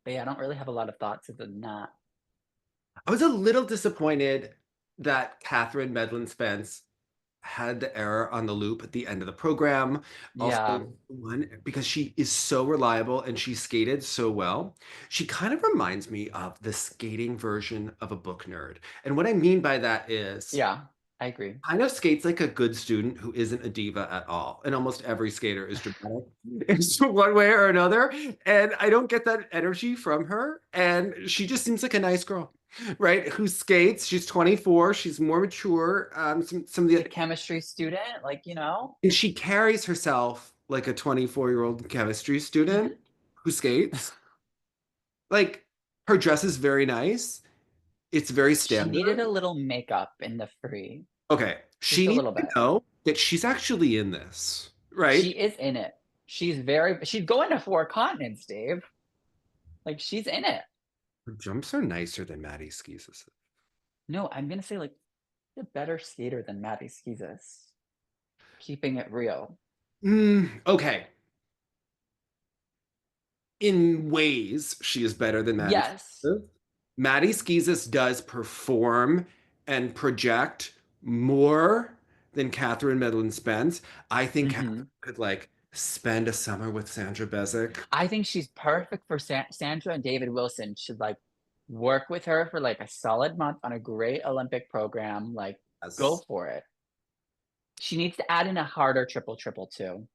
B: yeah, I don't really have a lot of thoughts other than that.
A: I was a little disappointed that Katherine Medland Spence had the error on the loop at the end of the program.
B: Yeah,
A: Also, one because she is so reliable and she skated so well. She kind of reminds me of the skating version of a book nerd. And what I mean by that is
B: yeah, I agree.
A: kind of skates like a good student who isn't a diva at all. And almost every skater is dramatic in one way or another. And I don't get that energy from her. And she just seems like a nice girl, right? Who skates. She's 24. She's more mature. Some of
B: She's a
A: the
B: chemistry student, like,
A: and she carries herself like a 24-year-old chemistry student
B: Mhm.
A: who skates. Like her dress is very nice. It's very
B: She needed
A: standard.
B: a little makeup in the free,
A: Okay,
B: just
A: she
B: a
A: needs
B: little
A: to
B: bit.
A: know that she's actually in this,
B: She
A: right?
B: is in it. She's going to four continents, Dave. Like, she's in it.
A: Her jumps are nicer than Maddie Schizas.
B: No, I'm gonna say like a better skater than Maddie Schizas. Keeping it real.
A: Okay, in ways, she is better than Maddie
B: Yes.
A: Schizas. Maddie Schizas does perform and project more than Katherine Medland Spence. I think Katherine
B: Hmm.
A: could like spend a summer with Sandra Bezic.
B: I think she's perfect for Sandra, and David Wilson should like work with her for like a solid month on a great Olympic program. Like, go
A: As,
B: for it. She needs to add in a harder triple triple too.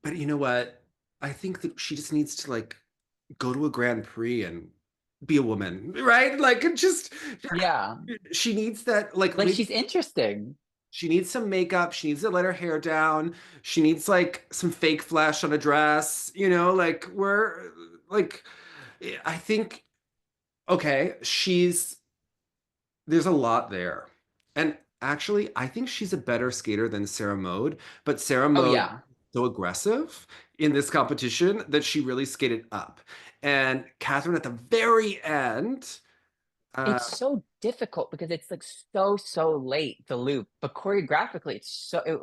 A: but you know what? I think that she just needs to like go to a Grand Prix and be a woman, right? Like it just
B: Yeah.
A: she needs that like
B: Like,
A: maybe
B: she's interesting.
A: she needs some makeup. She needs to let her hair down. She needs like some fake flesh on a dress. Like we're like, I think, okay, there's a lot there. And actually, I think she's a better skater than Sara-Made, but
B: Oh
A: Sara-Made
B: yeah.
A: so aggressive in this competition that she really skated up. And Catherine at the very end, uh,
B: It's so difficult because it's like so late the loop, but choreographically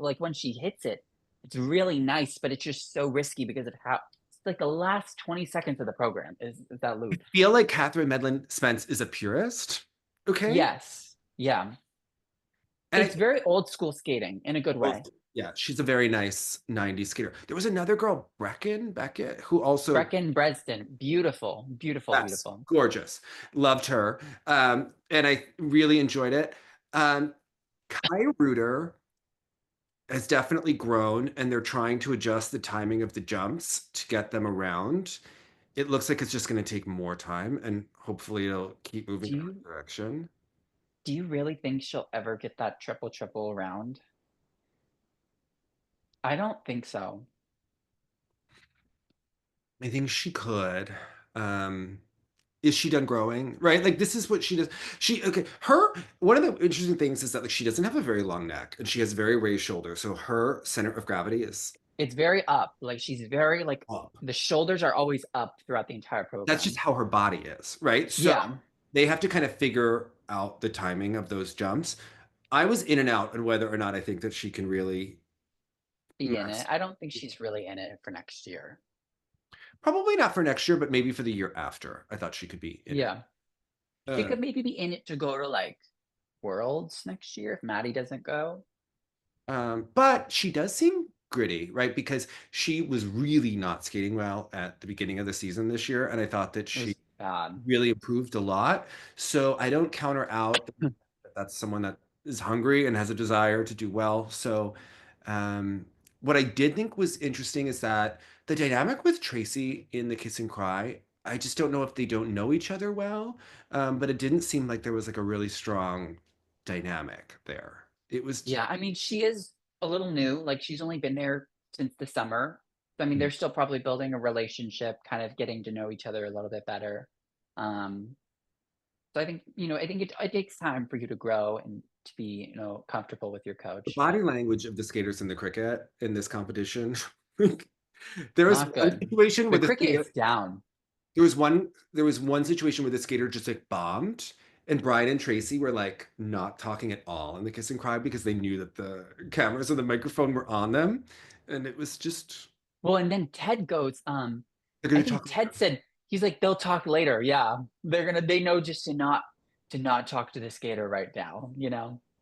B: like when she hits it, it's really nice, but it's just so risky because of how it's like the last 20 seconds of the program is that
A: I
B: loop.
A: feel like Katherine Medland Spence is a purist, Okay.
B: Yes. Yeah.
A: And
B: It's very old school skating in a good way.
A: yeah, she's a very nice 90s skater. There was another girl, Beckett, who also,
B: Brecken Bredston, beautiful, beautiful,
A: yes,
B: beautiful.
A: gorgeous. Loved her. And I really enjoyed it. Um, Kai Reuter has definitely grown, and they're trying to adjust the timing of the jumps to get them around. It looks like it's just going to take more time, and hopefully it'll keep moving
B: Do
A: in
B: you
A: that direction.
B: do you really think she'll ever get that triple around? I don't think so.
A: I think she could. Um, is she done growing? Right? Like this is what she does. She okay. Her one of the interesting things is that like she doesn't have a very long neck and she has very raised shoulders. So her center of gravity is
B: It's very up. Like she's very like
A: up.
B: the shoulders are always up throughout the entire
A: That's just
B: program.
A: how her body is, right? So
B: Yeah,
A: they have to kind of figure out the timing of those jumps. I was in and out on whether or not I think that she can really
B: be in it.
A: mess.
B: I don't think she's really in it for next year.
A: Probably not for next year, but maybe for the year after. I thought she could be in it.
B: Yeah. She
A: Uh,
B: could maybe be in it to go to like Worlds next year if Maddie doesn't go.
A: but she does seem gritty, right? Because she was really not skating well at the beginning of the season this year, and I thought that
B: It
A: she
B: was bad.
A: really improved a lot. So I don't counter out that that's someone that is hungry and has a desire to do well. So um, what I did think was interesting is that the dynamic with Tracy in the Kiss and Cry, I just don't know if they don't know each other well, but it didn't seem like there was like a really strong dynamic there. It was just,
B: Yeah, I mean, she is a little new. Like she's only been there since the summer. So, I mean, they're still probably building a relationship, kind of getting to know each other a little bit better. Um, so I think, I think it takes time for you to grow and to be, comfortable with your
A: the
B: coach,
A: body
B: but
A: language of the skaters in the cricket in this competition. There was
B: not
A: one
B: good.
A: situation
B: The
A: where the
B: cricket
A: skater
B: is down.
A: there was one situation where the skater just like bombed, and Brian and Tracy were like not talking at all in the kiss and cry because they knew that the cameras and the microphone were on them, and it was just
B: Well, and then Ted goes,
A: they're
B: I
A: going to
B: think
A: talk
B: Ted
A: later.
B: said he's like, they'll talk later. Yeah. They know just to not talk to the skater right now.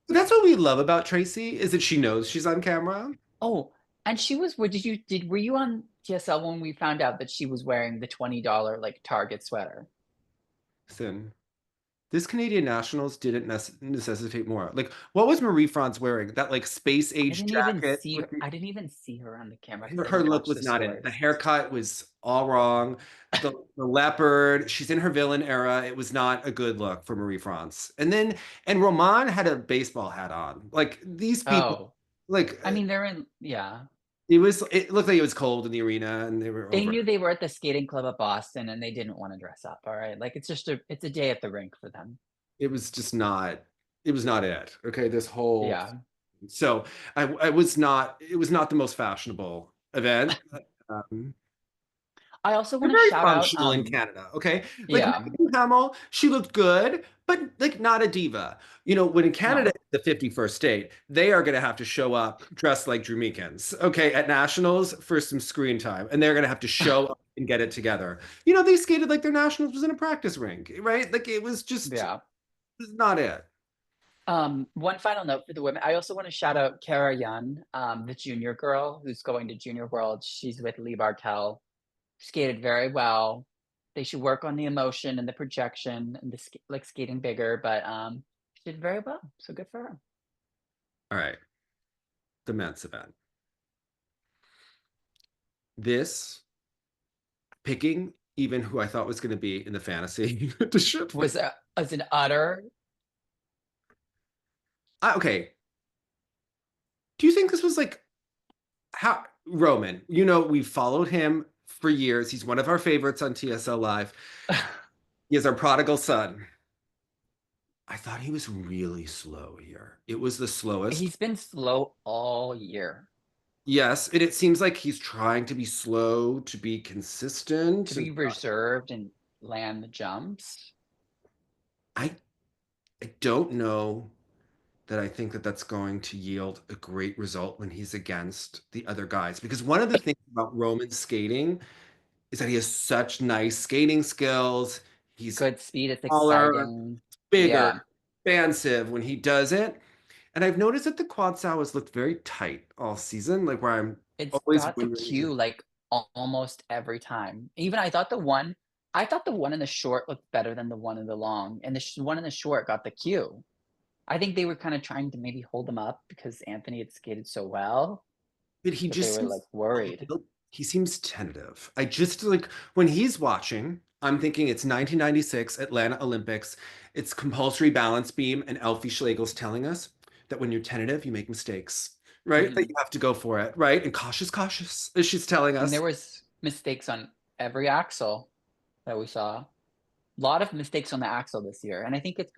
A: But that's what we love about Tracy is that she knows she's on camera.
B: Oh, and she was, were you on TSL when we found out that she was wearing the $20 like Target sweater?
A: Listen, this Canadian Nationals didn't necessitate more. Like, what was Marie France wearing? That like space age jacket with
B: I didn't even see her on the camera because
A: her,
B: I
A: her
B: didn't
A: look
B: watch the
A: was not in it. The
B: scores.
A: haircut was all wrong. The leopard, she's in her villain era. It was not a good look for Marie France. And Roman had a baseball hat on. Like these people,
B: Oh,
A: like
B: I mean, yeah.
A: it looked like it was cold in the arena and they were
B: They
A: over it.
B: knew they were at the skating club of Boston and they didn't want to dress up. All right. Like it's a day at the rink for them.
A: It was just not, it was not it. Okay. This whole,
B: Yeah.
A: so I was not, it was not the most fashionable event. Um,
B: I also
A: They're
B: want to
A: very
B: shout out,
A: functional in Canada, okay? Like
B: yeah.
A: Megan Hamill, she looked good, but like not a diva. When in Canada,
B: No.
A: the 51st state, they are going to have to show up dressed like Drew Meekins, okay, at nationals for some screen time, and they're going to have to show up and get it together. They skated like their nationals was in a practice rink, right? Like it was just
B: Yeah.
A: not it.
B: One final note for the women. I also want to shout out Kara Yun, the junior girl who's going to Junior World. She's with Lee Bartel. Skated very well. They should work on the emotion and the projection and like skating bigger, but she did very well. So good for her.
A: All right, the men's event. This picking even who I thought was going to be in the fantasy to ship.
B: Was as an utter.
A: Okay, do you think this was like how Roman, we followed him for years. He's one of our favorites on TSL Live. He is our prodigal son. I thought he was really slow here. It was the slowest.
B: He's been slow all year
A: Yes, and it seems like he's trying to be slow to be
B: to
A: consistent.
B: be reserved and land the jumps.
A: I I don't know that I think that that's going to yield a great result when he's against the other guys. Because one of the things about Roman skating is that he has such nice skating skills. He's
B: Good speed. It's
A: taller,
B: exciting.
A: bigger.
B: Yeah.
A: expansive when he does it. And I've noticed that the quad sow has looked very tight all season, like where I'm
B: It's
A: always
B: got the
A: wondering.
B: cue like almost every time. Even I thought the one in the short looked better than the one in the long, and the one in the short got the cue. I think they were kind of trying to maybe hold him up because Anthony had skated so well
A: But he
B: that they
A: just
B: were like
A: seems a
B: worried.
A: little, he seems tentative. I just like when he's watching, I'm thinking it's 1996 Atlanta Olympics. It's compulsory balance beam, and Elfie Schlegel's telling us that when you're tentative, you make mistakes, right? That
B: Hmm.
A: you have to go for it, right? And cautious, cautious, as she's telling
B: And
A: us.
B: there was mistakes on every axle that we saw. A lot of mistakes on the axle this year, and I think it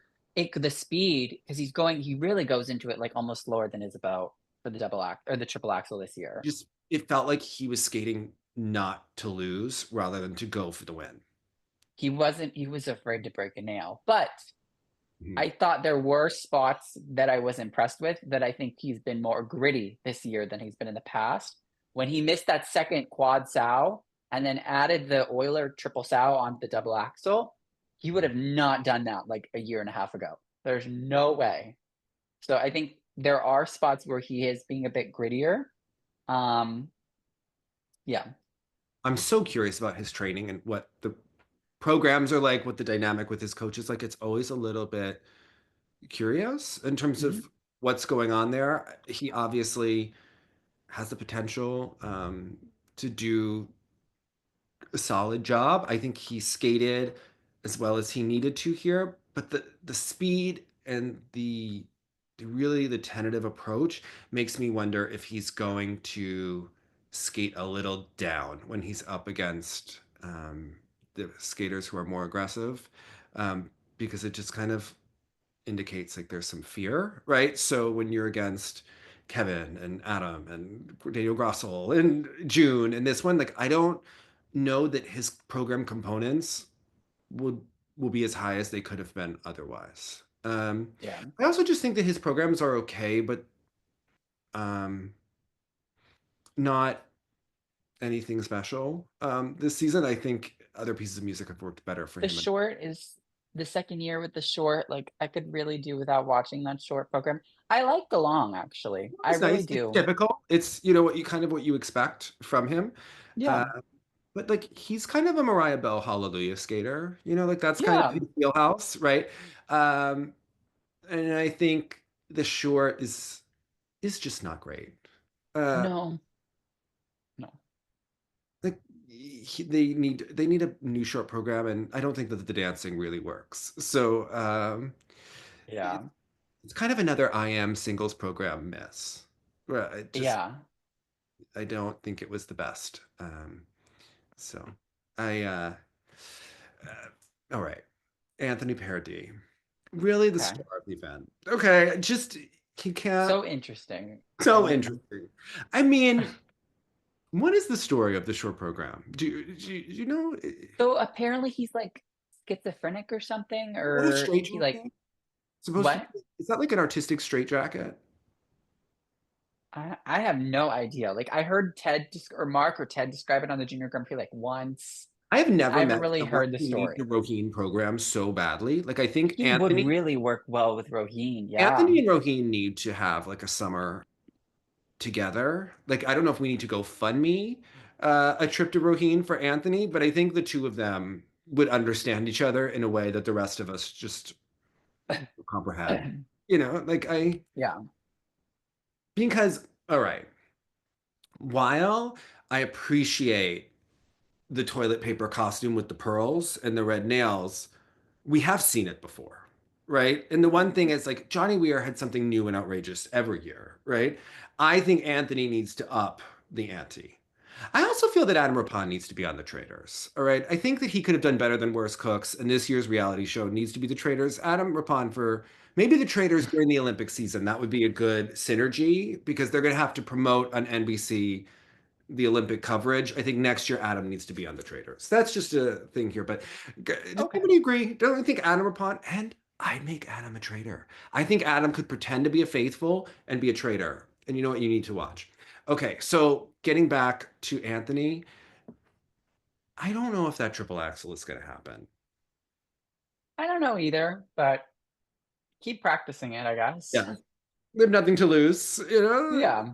B: the speed because he really goes into it like almost slower than Isabeau for the double act or the triple axle this year.
A: Just it felt like he was skating not to lose rather than to go for the win.
B: He was afraid to break a nail, but
A: Mhm.
B: I thought there were spots that I was impressed with that I think he's been more gritty this year than he's been in the past. When he missed that second quad sow and then added the Euler triple sow on the double axle, he would have not done that like a year and a half ago. There's no way. So I think there are spots where he is being a bit grittier. Um, yeah.
A: I'm so curious about his training and what the programs are like, what the dynamic with his coach is like. It's always a little bit curious in terms
B: Mhm.
A: of what's going on there. He obviously has the potential to do a solid job. I think he skated as well as he needed to here, but the speed and the really the tentative approach makes me wonder if he's going to skate a little down when he's up against the skaters who are more aggressive, because it just kind of indicates like there's some fear, right? So when you're against Kevin and Adam and Daniel Grossel and June and this one, like I don't know that his program components would will be as high as they could have been otherwise.
B: Yeah.
A: I also just think that his programs are okay, but um, not anything special. This season, I think other pieces of music have worked better for
B: The
A: him.
B: short is the second year with the short. Like I could really do without watching that short program. I like the long actually. I
A: It's
B: really
A: nice. It's
B: do.
A: typical. It's what you kind of what you expect from him.
B: Yeah.
A: Uh, but like he's kind of a Mariah Bell Hallelujah skater, like that's kind of
B: Yeah.
A: his wheelhouse, right? Um, and I think the short is just not great. Uh,
B: No. No.
A: like they need a new short program, and I don't think that the dancing really works. So
B: Yeah.
A: it's kind of another I am singles program miss. Right?
B: Yeah.
A: I don't think it was the best. So I all right. Anthony Paradis. Really the
B: Okay.
A: star of the event. Okay, just he can't.
B: So interesting. I
A: So
B: mean,
A: interesting. I mean, what is the story of the short program? Do you know?
B: so apparently he's like schizophrenic or something,
A: Is that a
B: or he like
A: straitjacket? Supposed to
B: what?
A: be? Is that like an artistic straitjacket?
B: I have no idea. Like I heard or Mark or Ted describe it on the Junior Grand Prix like once.
A: I have
B: I
A: never
B: haven't
A: met
B: really
A: someone
B: heard the
A: who needs the
B: story.
A: Rohini program so badly. Like I think
B: He would really work well with Rohini. Yeah.
A: Anthony and Rohini need to have like a summer together. Like I don't know if we need to go fund me a trip to Rohini for Anthony, but I think the two of them would understand each other in a way that the rest of us just comprehend. Like
B: Yeah.
A: because all right, while I appreciate the toilet paper costume with the pearls and the red nails, we have seen it before, right? And the one thing is like Johnny Weir had something new and outrageous every year, right? I think Anthony needs to up the ante. I also feel that Adam Rippon needs to be on the Traders. All right. I think that he could have done better than Worst Cooks, and this year's reality show needs to be the Traders. Adam Rippon for maybe the Traders during the Olympic season. That would be a good synergy because they're going to have to promote on NBC the Olympic coverage. I think next year Adam needs to be on the Traders. That's just a thing here. But does
B: Okay.
A: anybody agree? Don't you think Adam Rippon and I'd make Adam a trader. I think Adam could pretend to be a faithful and be a trader. And you know what you need to watch. Okay, so getting back to Anthony, I don't know if that triple axel is going to happen.
B: I don't know either, but keep practicing it, I guess.
A: Yeah. They have nothing to lose, you know?
B: Yeah.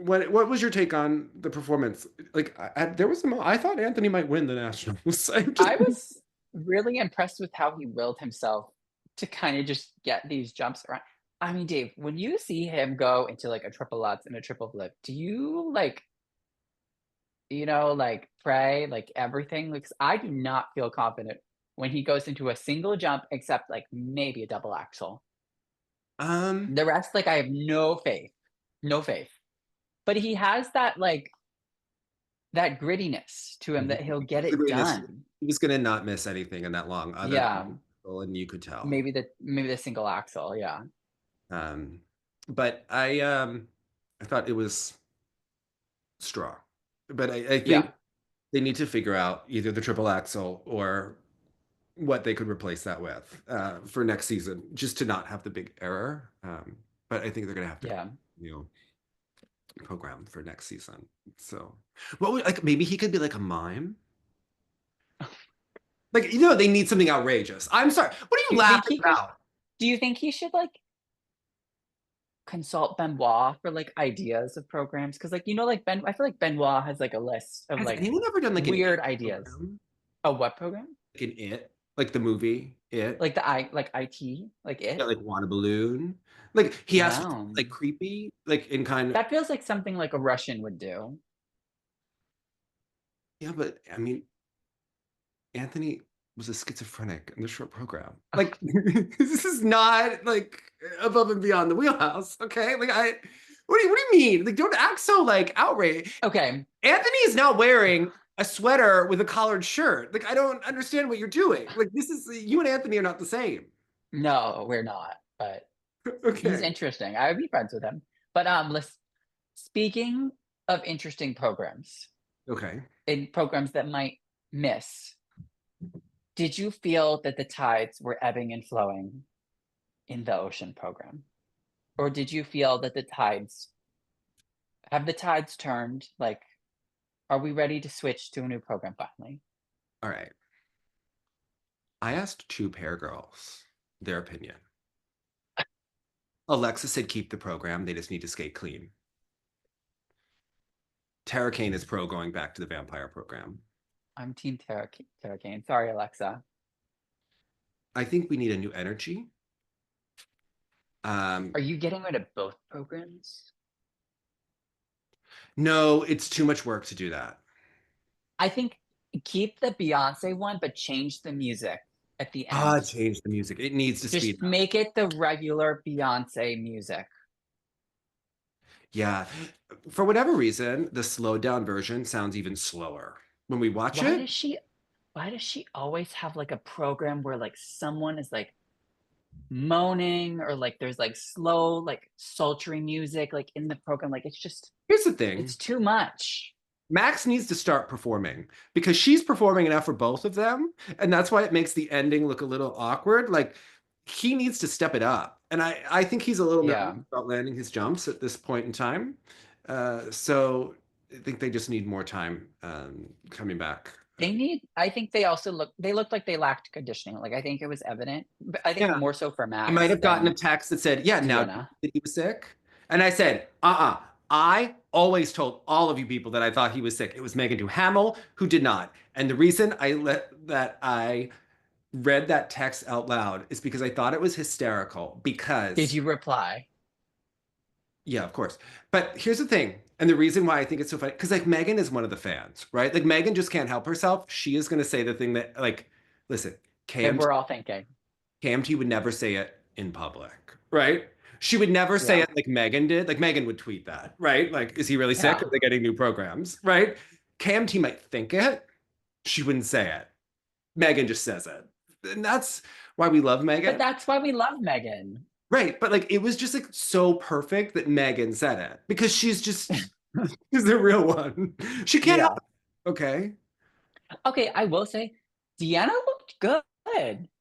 A: What was your take on the performance? Like, there was some. I thought Anthony might win the nationals.
B: I was really impressed with how he willed himself to kind of just get these jumps around. I mean, Dave, when you see him go into like a triple lutz and a triple flip, do you like, like pray, like everything? Like, 'cause I do not feel confident when he goes into a single jump, except like maybe a double axel.
A: um,
B: The rest, like, I have no faith, no faith. But he has that like that grittiness to him that he'll get
A: the
B: it
A: greatest.
B: done.
A: He was gonna not miss anything in that long, other
B: Yeah,
A: than, and you could tell.
B: maybe the single axle. Yeah,
A: Um, but I thought it was strong. But I think
B: yeah,
A: they need to figure out either the triple axel or what they could replace that with for next season, just to not have the big error. But I think they're gonna have to,
B: yeah.
A: you know, program for next season. So, what would, like, maybe he could be like a mime? Like, they need something outrageous. I'm sorry. What are
B: Do
A: you
B: you think
A: laughing
B: he could?
A: about?
B: Do you think he should like consult Benoit for like ideas of programs? Because like I feel like Benoit has like a list of
A: Has
B: like
A: anyone ever done like an
B: weird
A: it
B: ideas.
A: program?
B: A what program?
A: Like an it, like the movie It,
B: Like like IT, like
A: yeah,
B: it?
A: like Want a Balloon. Like he has to be,
B: No,
A: like creepy, like in kind of,
B: that feels like something like a Russian would do.
A: yeah, but I mean, Anthony was a schizophrenic in the short program.
B: Okay,
A: Like this is not like above and beyond the wheelhouse. Okay. Like what do you mean? Like, don't act so like outraged.
B: okay.
A: Anthony is now wearing a sweater with a collared shirt. Like, I don't understand what you're doing. Like, this is, you and Anthony are not the same.
B: No, we're not. But he's
A: Okay.
B: interesting. I would be friends with him. But speaking of interesting programs,
A: Okay.
B: in programs that might miss, did you feel that the tides were ebbing and flowing in the ocean program? Or did you feel that the tides turned? Like, are we ready to switch to a new program finally?
A: All right. I asked two pair girls their opinion. Alexa said keep the program. They just need to skate clean. Tara Kane is pro going back to the vampire program.
B: I'm Team Tara Kane. Sorry, Alexa.
A: I think we need a new energy.
B: Are you getting rid of both programs?
A: No, it's too much work to do that.
B: I think keep the Beyonce one, but change the music at the
A: Ah,
B: end.
A: change the music. It needs to speed
B: Just
A: up.
B: make it the regular Beyonce music.
A: Yeah. For whatever reason, the slowed down version sounds even slower when we watch
B: Why
A: it.
B: does she why does she always have like a program where like someone is like moaning or like there's like slow, like sultry music like in the program? Like
A: Here's the thing.
B: it's too much.
A: Max needs to start performing because she's performing enough for both of them. And that's why it makes the ending look a little awkward. Like, he needs to step it up. And I think he's a little nervous
B: Yeah.
A: about landing his jumps at this point in time. So I think they just need more time coming back.
B: I think they looked like they lacked conditioning. Like I think it was evident, but I think
A: Yeah.
B: more so for
A: I might
B: Max
A: have gotten a
B: than
A: text that said, yeah, now
B: Deanna.
A: that he was sick. And I said, I always told all of you people that I thought he was sick. It was Megan Duhamel who did not. And the reason I read that text out loud is because I thought it was hysterical
B: Did
A: because,
B: you reply?
A: yeah, of course. But here's the thing. And the reason why I think it's so funny, because like Megan is one of the fans, right? Like Megan just can't help herself. She is going to say the thing that, like, listen,
B: That
A: KMT
B: we're all thinking.
A: KMT would never say it in public, right? She would never say
B: Yeah.
A: it like Megan did. Like Megan would tweet that, right? Like, is he really sick?
B: Yeah.
A: Are they getting new programs, right? KMT might think it. She wouldn't say it. Megan just says it. And that's why we love
B: But
A: Megan.
B: that's why we love Megan.
A: Right. But like it was just like so perfect that Megan said it because she's the real one. She can't help
B: Yeah.
A: it. Okay.
B: Okay, I will say Deanna looked good.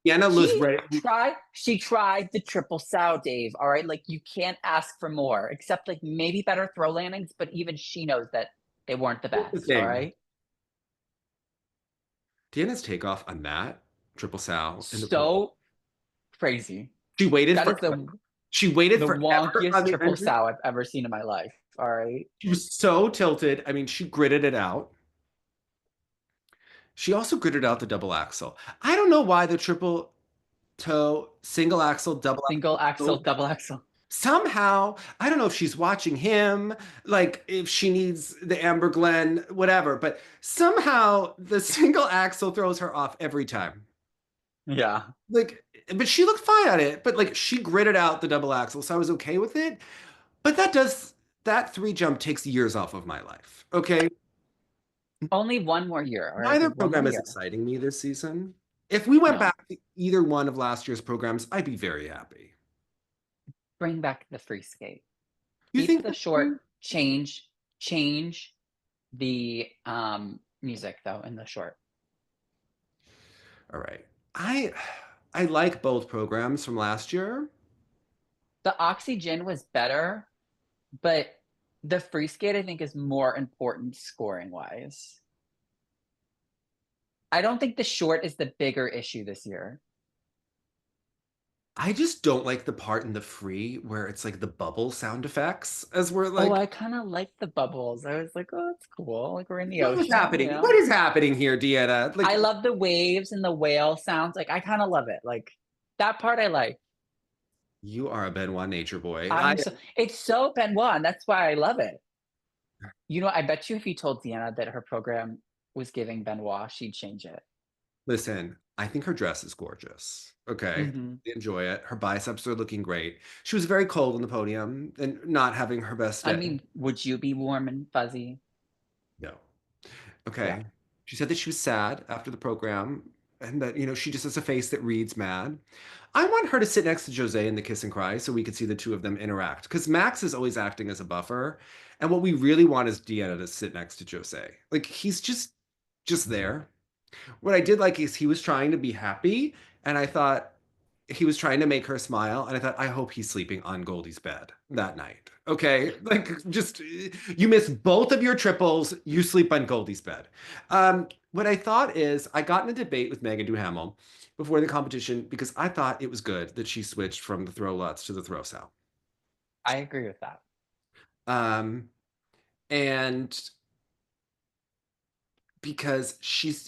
A: Deanna was ready.
B: She tried the triple sow, Dave. All right. Like you can't ask for more, except like maybe better throw landings, but even she knows that they weren't the
A: Here's the
B: best. All
A: thing.
B: right.
A: Deanna's takeoff on that triple sow in the pool.
B: So crazy.
A: She waited
B: That
A: for
B: is
A: she waited
B: the
A: forever on
B: wonkiest
A: the
B: triple
A: entry.
B: sow I've ever seen in my life. All right.
A: She was so tilted. I mean, she gritted it out. She also gritted out the double axel. I don't know why the triple toe, single axle, double
B: Single axle,
A: axle.
B: double axle.
A: Somehow, I don't know if she's watching him, like if she needs the Amber Glen, whatever, but somehow the single axle throws her off every time.
B: Yeah.
A: Like, but she looked fine at it, but like she gritted out the double axle, so I was okay with it. But that three jump takes years off of my life. Okay.
B: Only one more year. All right.
A: Neither
B: One more
A: program is
B: year.
A: exciting me this season. If we went
B: No.
A: back to either one of last year's programs, I'd be very happy.
B: Bring back the free skate.
A: You
B: Keep
A: think
B: the short, change the music though in the short.
A: All right. I like both programs from last year.
B: The oxygen was better, but the free skate I think is more important scoring wise. I don't think the short is the bigger issue this year.
A: I just don't like the part in the free where it's like the bubble sound effects as we're
B: Oh,
A: like,
B: I kind of like the bubbles. I was like, oh, it's cool. Like we're in the
A: what is
B: ocean, you
A: happening?
B: know?
A: What is happening here, Deanna? Like,
B: I love the waves and the whale sounds. Like I kind of love it. Like that part I like.
A: you are a Benoit nature boy.
B: It's so Benoit. That's why I love it. You know, I bet you if you told Deanna that her program was giving Benoit, she'd change it.
A: Listen, I think her dress is gorgeous. Okay.
B: Mm-hmm.
A: Enjoy it. Her biceps are looking great. She was very cold on the podium and not having her best
B: I
A: day.
B: mean, would you be warm and fuzzy?
A: No.
B: Yeah.
A: Okay. She said that she was sad after the program and that, she just has a face that reads mad. I want her to sit next to Jose in the kiss and cry so we could see the two of them interact because Max is always acting as a buffer. And what we really want is Deanna to sit next to Jose. Like he's just there. What I did like is he was trying to be happy, and I thought he was trying to make her smile, and I thought, I hope he's sleeping on Goldie's bed that night. Okay, like just you miss both of your triples, you sleep on Goldie's bed. What I thought is I got in a debate with Megan Duhamel before the competition because I thought it was good that she switched from the throw Lutz to the throw Sal.
B: I agree with that.
A: Um, and because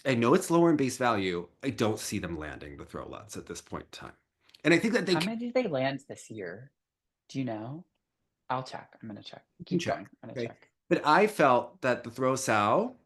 A: I know it's lower in base value. I don't see them landing the throw Lutz at this point in time. And I think that they
B: How many did they land this year? Do you know? I'll check. I'm gonna check.
A: can
B: Keep
A: check.
B: going. I'm gonna
A: Okay.
B: check.
A: But I felt that the throw Sal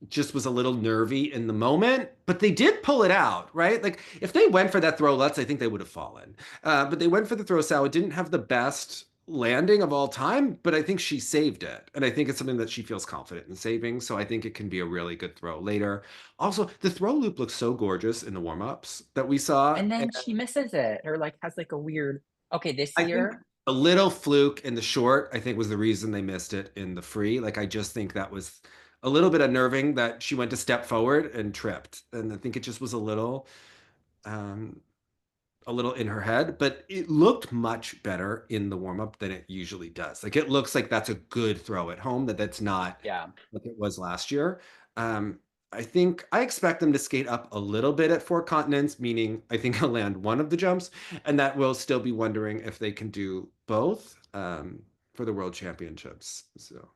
A: just was a little nervy in the moment, but they did pull it out, right? Like if they went for that throw Lutz, I think they would have fallen. But they went for the throw Sal. It didn't have the best landing of all time, but I think she saved it. And I think it's something that she feels confident in saving. So I think it can be a really good throw later. Also, the throw loop looks so gorgeous in the warm-ups that we saw.
B: And
A: And
B: then she misses it, or like has like a weird. Okay, this
A: I think
B: year.
A: a little fluke in the short, I think was the reason they missed it in the free. Like I just think that was a little bit unnerving that she went to step forward and tripped. And I think it just was um, a little in her head, but it looked much better in the warm up than it usually does. Like it looks like that's a good throw at home, that's not
B: Yeah.
A: like it was last year. Um, I expect them to skate up a little bit at Four Continents, meaning I think I'll land one of the jumps, and that we'll still be wondering if they can do both for the World Championships.
B: So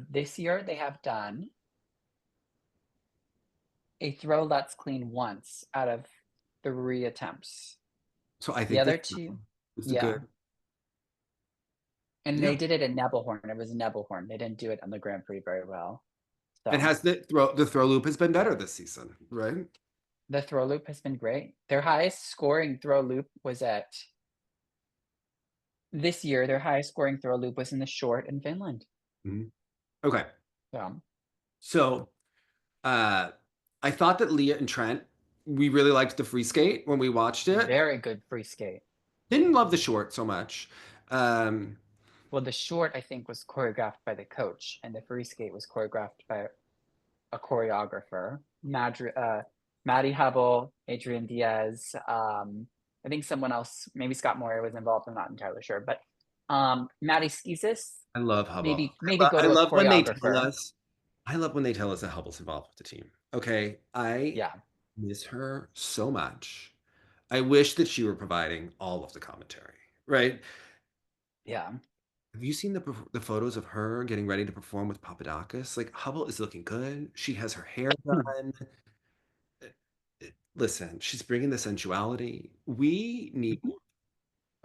B: this year they have done a throw Let's Clean once out of 3 attempts.
A: So I
B: The
A: think
B: other
A: that
B: two,
A: is a
B: yeah.
A: good.
B: And they
A: Yeah.
B: did it in Nebelhorn. It was Nebelhorn. They didn't do it on the Grand Prix very well.
A: And
B: So
A: has the throw loop has been better this season, right?
B: the throw loop has been great. Their highest scoring throw loop was at this year. Their highest scoring throw loop was in the short in Finland.
A: Mhm. Okay.
B: So
A: So I thought that Leah and Trennt, we really liked the free skate when we watched it.
B: very good free skate.
A: Didn't love the short so much. Um,
B: Well, the short I think was choreographed by the coach, and the free skate was choreographed by a choreographer. Maddie Hubble, Adrian Diaz. I think someone else, maybe Scott Moyer was involved. I'm not entirely sure, but Maddie Schizas,
A: I love Hubble.
B: maybe go
A: I
B: to a
A: love when they tell
B: choreographer.
A: us. I love when they tell us that Hubble's involved with the team. Okay, I
B: Yeah,
A: miss her so much. I wish that she were providing all of the commentary, right?
B: Yeah.
A: Have you seen the photos of her getting ready to perform with Papadakis? Like Hubble is looking good. She has her hair done. Listen, she's bringing the sensuality. We need,
B: Mhm.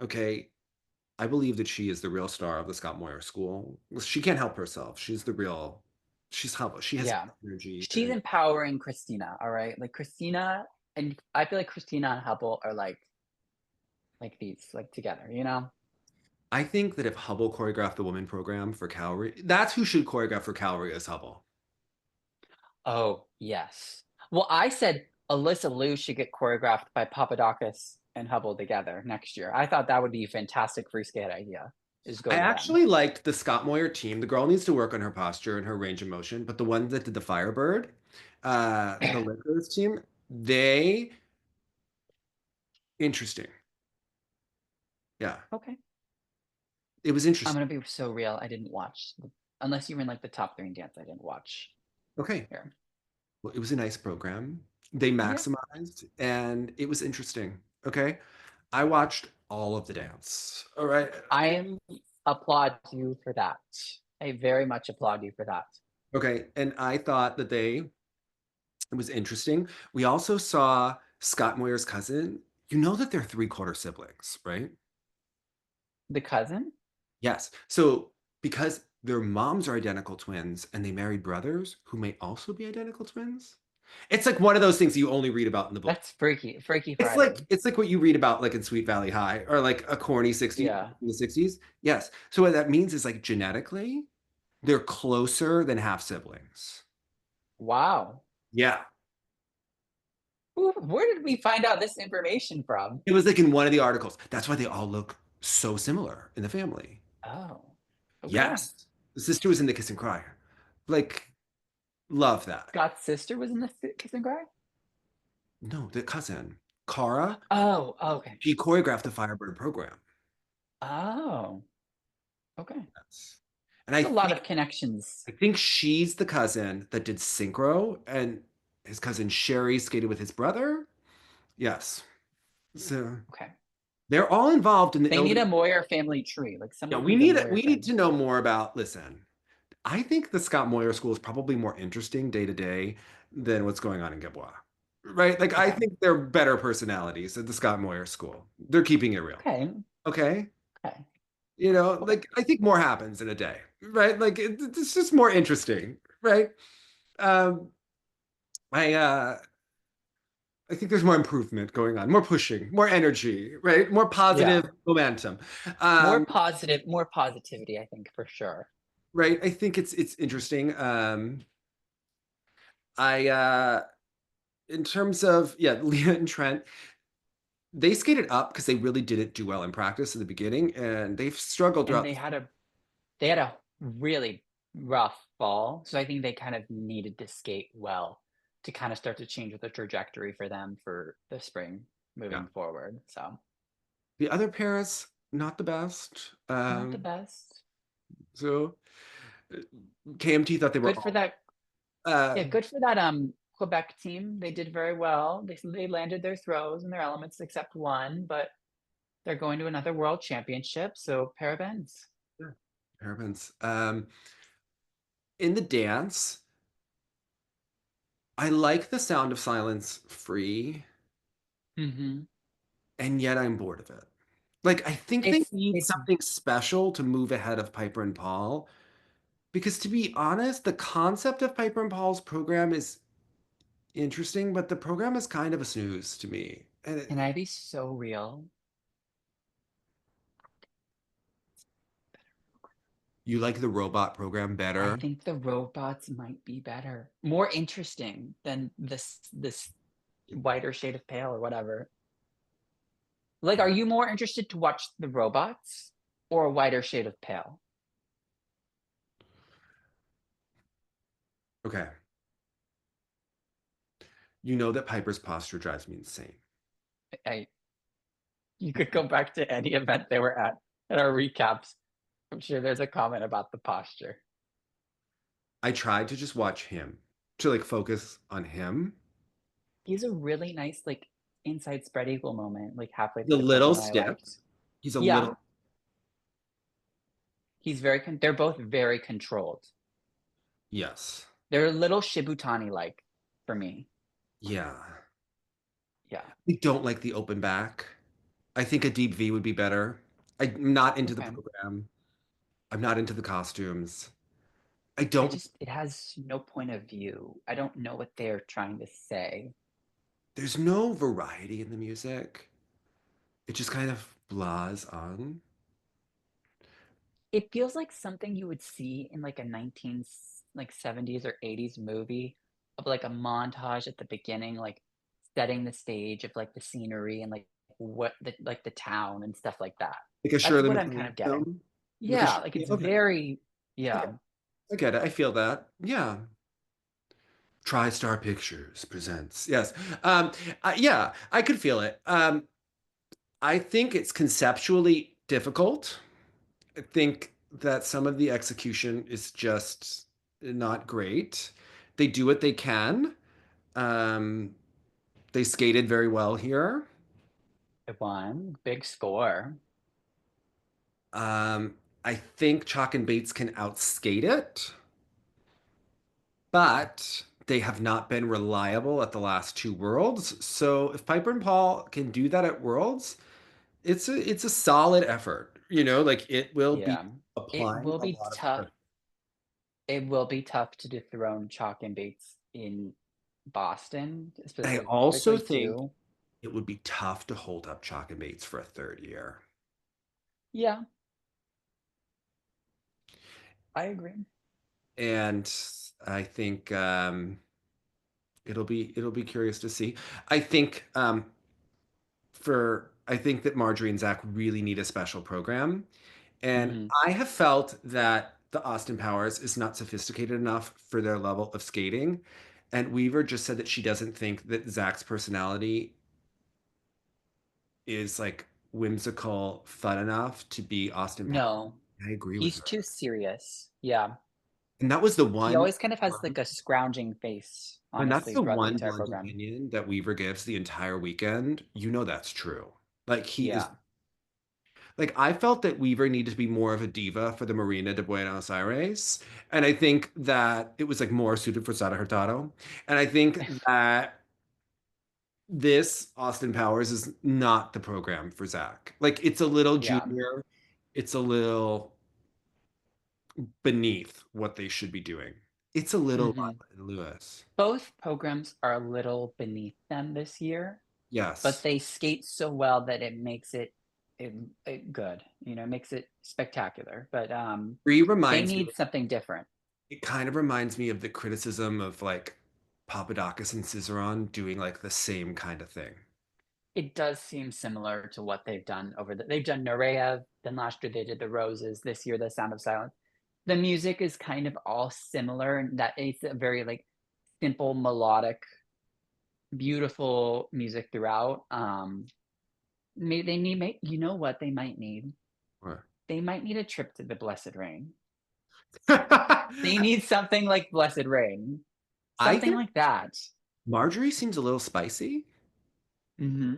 A: okay, I believe that she is the real star of the Scott Moyer School. She can't help herself. She's the real, she's Hubble. She has
B: Yeah.
A: energy.
B: She's empowering Christina, all right? Like Christina, and I feel like Christina and Hubble are like these, like together, you know?
A: I think that if Hubble choreographed the woman program for Calorie, that's who should choreograph for Calorie as Hubble.
B: Oh, yes. Well, I said Alyssa Liu should get choreographed by Papadakis and Hubble together next year. I thought that would be a fantastic free skate idea, is
A: I
B: go them.
A: actually liked the Scott Moyer team. The girl needs to work on her posture and her range of motion, but the one that did the Firebird, the Lakers team, they interesting. Yeah,
B: Okay.
A: it was
B: I'm
A: interesting.
B: gonna be so real. I didn't watch, unless you were in like the top three in dance. I didn't watch
A: Okay,
B: here.
A: well, it was a nice program. They
B: Yeah,
A: maximized, and it was interesting. Okay, I watched all of the dance. All right.
B: I applaud you for that. I very much applaud you for that.
A: Okay, and I thought that it was interesting. We also saw Scott Moyer's cousin. You know that they're three-quarter siblings, right?
B: The cousin?
A: Yes. So because their moms are identical twins and they married brothers who may also be identical twins, it's like one of those things you only read about in the book.
B: That's freaky. Freaky
A: It's
B: Friday.
A: like what you read about like in Sweet Valley High or like a corny 60s
B: Yeah.
A: in the 60s. Yes. So what that means is like genetically, they're closer than half siblings.
B: Wow.
A: Yeah.
B: Where did we find out this information from?
A: It was like in one of the articles. That's why they all look so similar in the family.
B: Oh, okay.
A: Yes. The sister was in the Kiss and Cry. Like, love that.
B: Scott's sister was in the Kiss and Cry?
A: No, the cousin, Cara,
B: Oh, okay.
A: she choreographed the Firebird program.
B: Oh, okay.
A: Yes. And
B: It's a lot of connections.
A: I think she's the cousin that did synchro, and his cousin Sherry skated with his brother. Yes. So
B: Okay.
A: they're all involved in the
B: They need a
A: Ilden.
B: Moyer family tree, like
A: Yeah,
B: someone from the Moyer
A: we need
B: family.
A: to know more about, listen, I think the Scott Moyer school is probably more interesting day to day than what's going on in Gabois. Right? Like I
B: Okay.
A: think they're better personalities at the Scott Moyer school. They're keeping it real.
B: Okay.
A: Okay?
B: Okay.
A: You know,
B: Okay.
A: like I think more happens in a day, right? Like it's just more interesting, right? Um, I uh I think there's more improvement going on, more pushing, more energy, right? More
B: Yeah.
A: positive momentum. Um,
B: More positivity, I think, for sure.
A: right. I think it's interesting. I in terms of yeah, Leah and Trent, they skated up because they really didn't do well in practice in the beginning, and they've struggled
B: And
A: throughout.
B: they had a really rough fall. So I think they kind of needed to skate well to kind of start to change the trajectory for them for the spring
A: Yeah.
B: moving forward. So
A: The other pairs, not the best.
B: not the best.
A: So uh, KMT thought they were
B: Good for
A: all
B: that. Yeah, good for that Quebec team. They did very well. They landed their throws and their elements except one, but they're going to another world championship. So parabens.
A: yeah, parabens. In the dance, I like the sound of silence free,
B: Mm-hmm.
A: and yet I'm bored of it. Like I think they need
B: It's
A: something special to move ahead of Piper and Paul. Because to be honest, the concept of Piper and Paul's program is interesting, but the program is kind of a snooze to me. And
B: Can I be so real?
A: you like the robot program
B: I
A: better?
B: think the robots might be better, more interesting than this whiter shade of pale or whatever. Like, are you more interested to watch the robots or a whiter shade of pale?
A: Okay. You know that Piper's posture drives me insane.
B: I You could go back to any event they were at in our recaps. I'm sure there's a comment about the posture.
A: I tried to just watch him, to like focus on him.
B: He's a really nice, like inside spread eagle moment, like halfway
A: The
B: through the
A: little
B: program I
A: stiff.
B: liked.
A: He's a
B: Yeah.
A: little.
B: He's they're both very controlled.
A: Yes.
B: They're a little Shibutani-like for me.
A: Yeah.
B: Yeah.
A: I don't like the open back. I think a deep V would be better. I'm not into the
B: Okay.
A: program. I'm not into the costumes. I don't,
B: It has no point of view. I don't know what they're trying to say.
A: there's no variety in the music. It just kind of blahs on.
B: It feels like something you would see in like a 19 like 70s or 80s movie of like a montage at the beginning, like setting the stage of like the scenery and like what the like the town and stuff like that.
A: Like a
B: That's
A: Shirley
B: what I'm kind
A: MacLaine
B: of getting.
A: film. Like a,
B: Yeah, like it's
A: okay,
B: very,
A: okay.
B: yeah.
A: I get it. I feel that. Yeah. TriStar Pictures presents. Yes. Yeah, I could feel it. I think it's conceptually difficult. I think that some of the execution is just not great. They do what they can. Um, they skated very well here.
B: It won. Big score.
A: Um, I think Chalk and Bates can outskate it, but they have not been reliable at the last two Worlds. So if Piper and Paul can do that at Worlds, it's a solid effort. Like it will be
B: Yeah. It
A: applying
B: will
A: a
B: be
A: lot of
B: tough.
A: pressure.
B: It will be tough to dethrone Chalk and Bates in Boston,
A: I also
B: specifically
A: think
B: too.
A: it would be tough to hold up Chalk and Bates for a third year.
B: Yeah, I agree.
A: And I think it'll be curious to see. I think I think that Marjorie and Zach really need a special program. And
B: Hmm.
A: I have felt that the Austin Powers is not sophisticated enough for their level of skating. And Weaver just said that she doesn't think that Zach's personality is like whimsical, fun enough to be Austin Powers.
B: No,
A: I agree with
B: he's
A: her.
B: too serious. Yeah.
A: And that was the
B: He
A: one,
B: always kind of has like a scrounging face,
A: and that's
B: honestly,
A: the
B: throughout the
A: one
B: entire
A: blunt
B: program.
A: opinion that Weaver gives the entire weekend. That's true. Like he is
B: Yeah.
A: like I felt that Weaver needed to be more of a diva for the Marina de Buenos Aires, and I think that it was like more suited for Sada Hurtado. And I think that this Austin Powers is not the program for Zach. Like it's a little
B: Yeah.
A: junior, it's a little beneath what they should be doing. It's a little
B: Hmm.
A: Lila and Lewis.
B: Both programs are a little beneath them this year, but
A: Yes.
B: they skate so well that it good. It makes it spectacular. But
A: Bree
B: they
A: reminds me,
B: need something different.
A: it kind of reminds me of the criticism of like Papadakis and Cizeron doing like the same kind of thing.
B: It does seem similar to what they've done they've done Nureyev, then last year they did the Roses, this year the Sound of Silence. The music is kind of all similar in that it's a very like simple, melodic, beautiful music throughout. They need you know what they might need?
A: Or-
B: They might need a trip to the Blessed Rain. They
A: I
B: need something like Blessed Rain. Something
A: think
B: like that.
A: Marjorie seems a little spicy.
B: Hmm.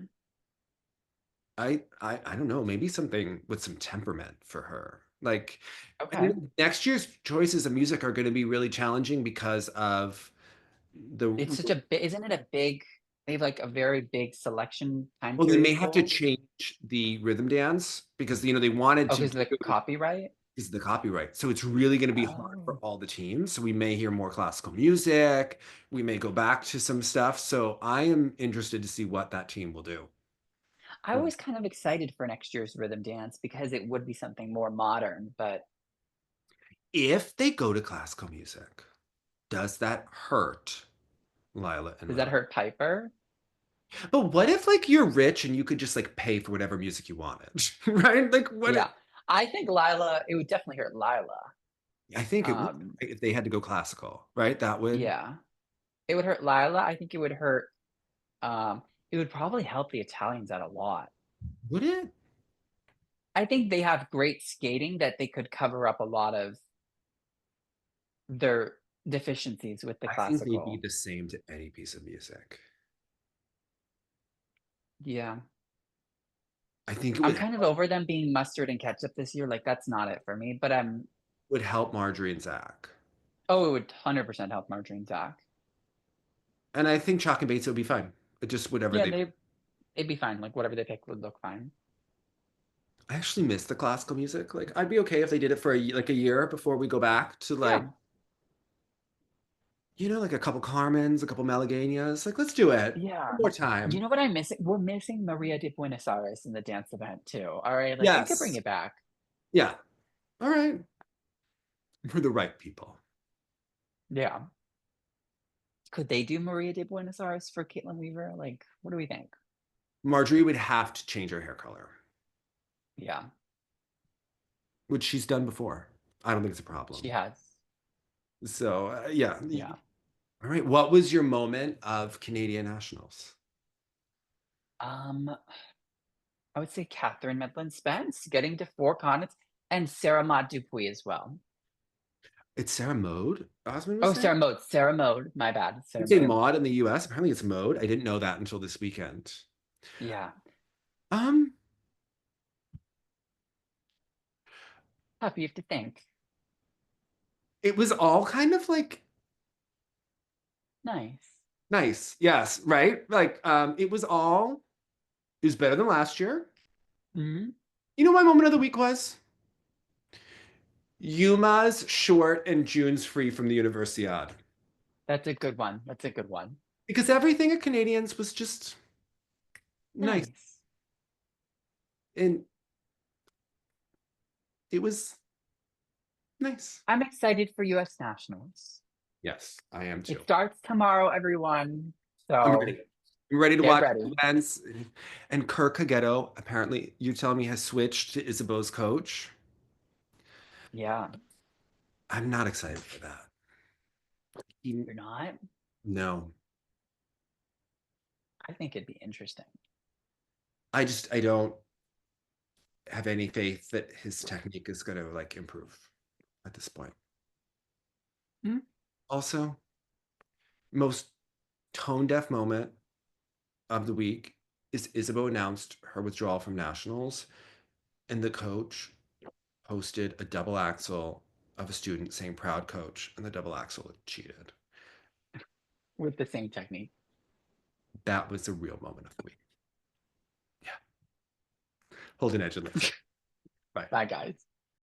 A: I don't know, maybe something with some temperament for her. Like
B: Okay.
A: next year's choices of music are going to be really challenging because of the
B: It's such a bit, isn't it a big, they have like a very big selection time
A: well, they may
B: period
A: have to
B: goal?
A: change the rhythm dance because they wanted
B: Oh,
A: to
B: because of the
A: do
B: copyright?
A: is the copyright. So it's really going to be hard for
B: Oh.
A: all the teams. So we may hear more classical music. We may go back to some stuff. So I am interested to see what that team will do.
B: I was kind of excited for next year's rhythm dance because it would be something more modern, but
A: If they go to classical music, does that hurt Lila and
B: does that
A: Lewis?
B: hurt Piper?
A: But what if like you're rich and you could just like pay for whatever music you wanted, right? Like what if,
B: Yeah. I think Lila, it would definitely hurt Lila.
A: I think it would
B: Um,
A: if they had to go classical, right? That would
B: yeah. It would hurt Lila. I think um, it would probably help the Italians out a lot.
A: would it?
B: I think they have great skating that they could cover up a lot of their deficiencies with the
A: I think they'd be
B: classical.
A: the same to any piece of music.
B: Yeah.
A: I think it
B: I'm kind of over them being mustard and ketchup this year. Like, that's not it for me. But
A: would help Marjorie and Zach.
B: oh, it would 100% help Marjorie and Zach.
A: And I think Chalk and Bates would be fine. Just whatever
B: Yeah,
A: they.
B: it'd be fine. Like, whatever they pick would look fine.
A: I actually miss the classical music. Like, I'd be okay if they did it for like a year before we go back to like,
B: Yeah.
A: like a couple Carmens, a couple Malagueñas. Like, let's do it
B: Yeah.
A: one more
B: You
A: time.
B: know what I'm missing? We're missing Maria de Buenos Aires in the dance event too. All right. Like, we could bring
A: Yes.
B: it back.
A: Yeah. All right. For the right people.
B: Yeah. Could they do Maria de Buenos Aires for Caitlin Weaver? Like, what do we think?
A: Marjorie would have to change her hair color,
B: Yeah.
A: which she's done before. I don't think it's a
B: She
A: problem.
B: has.
A: So, yeah.
B: Yeah.
A: All right. What was your moment of Canadian nationals?
B: I would say Katherine Medland Spence getting to 4 continents and Sara-Made Dupuis as well.
A: It's Sara-Made, Osmond was
B: Oh,
A: saying?
B: Sara-Made. My bad.
A: I'd say
B: Sara-Made.
A: Maud in the US. Apparently it's Mode. I didn't know that until this weekend.
B: Yeah.
A: Um,
B: Tough, you have to think.
A: it was all kind of like
B: Nice.
A: nice. Yes, right? Like, it was better than last year.
B: Hmm.
A: You know what my moment of the week was? Yuma's short and June's free from the Universiade.
B: That's a good one. That's a good one.
A: Because everything at Canadians was just nice.
B: Nice.
A: And it was nice.
B: I'm excited for US Nationals.
A: Yes, I am too.
B: It starts tomorrow, everyone.
A: I'm
B: So
A: ready. I'm ready to
B: get
A: watch
B: ready.
A: events. And Kirk Kagetto, apparently, you're telling me, has switched to Isabeau's coach.
B: Yeah.
A: I'm not excited for that.
B: You're not?
A: No,
B: I think it'd be interesting.
A: I don't have any faith that his technique is going to like improve at this point.
B: Hmm?
A: Also, most tone deaf moment of the week is Isabeau announced her withdrawal from nationals, and the coach posted a double axel of a student saying proud coach, and the double axel had cheated.
B: With the same technique.
A: That was the real moment of the week. Yeah. Hold an edge and let's go. Bye.
B: Bye, guys.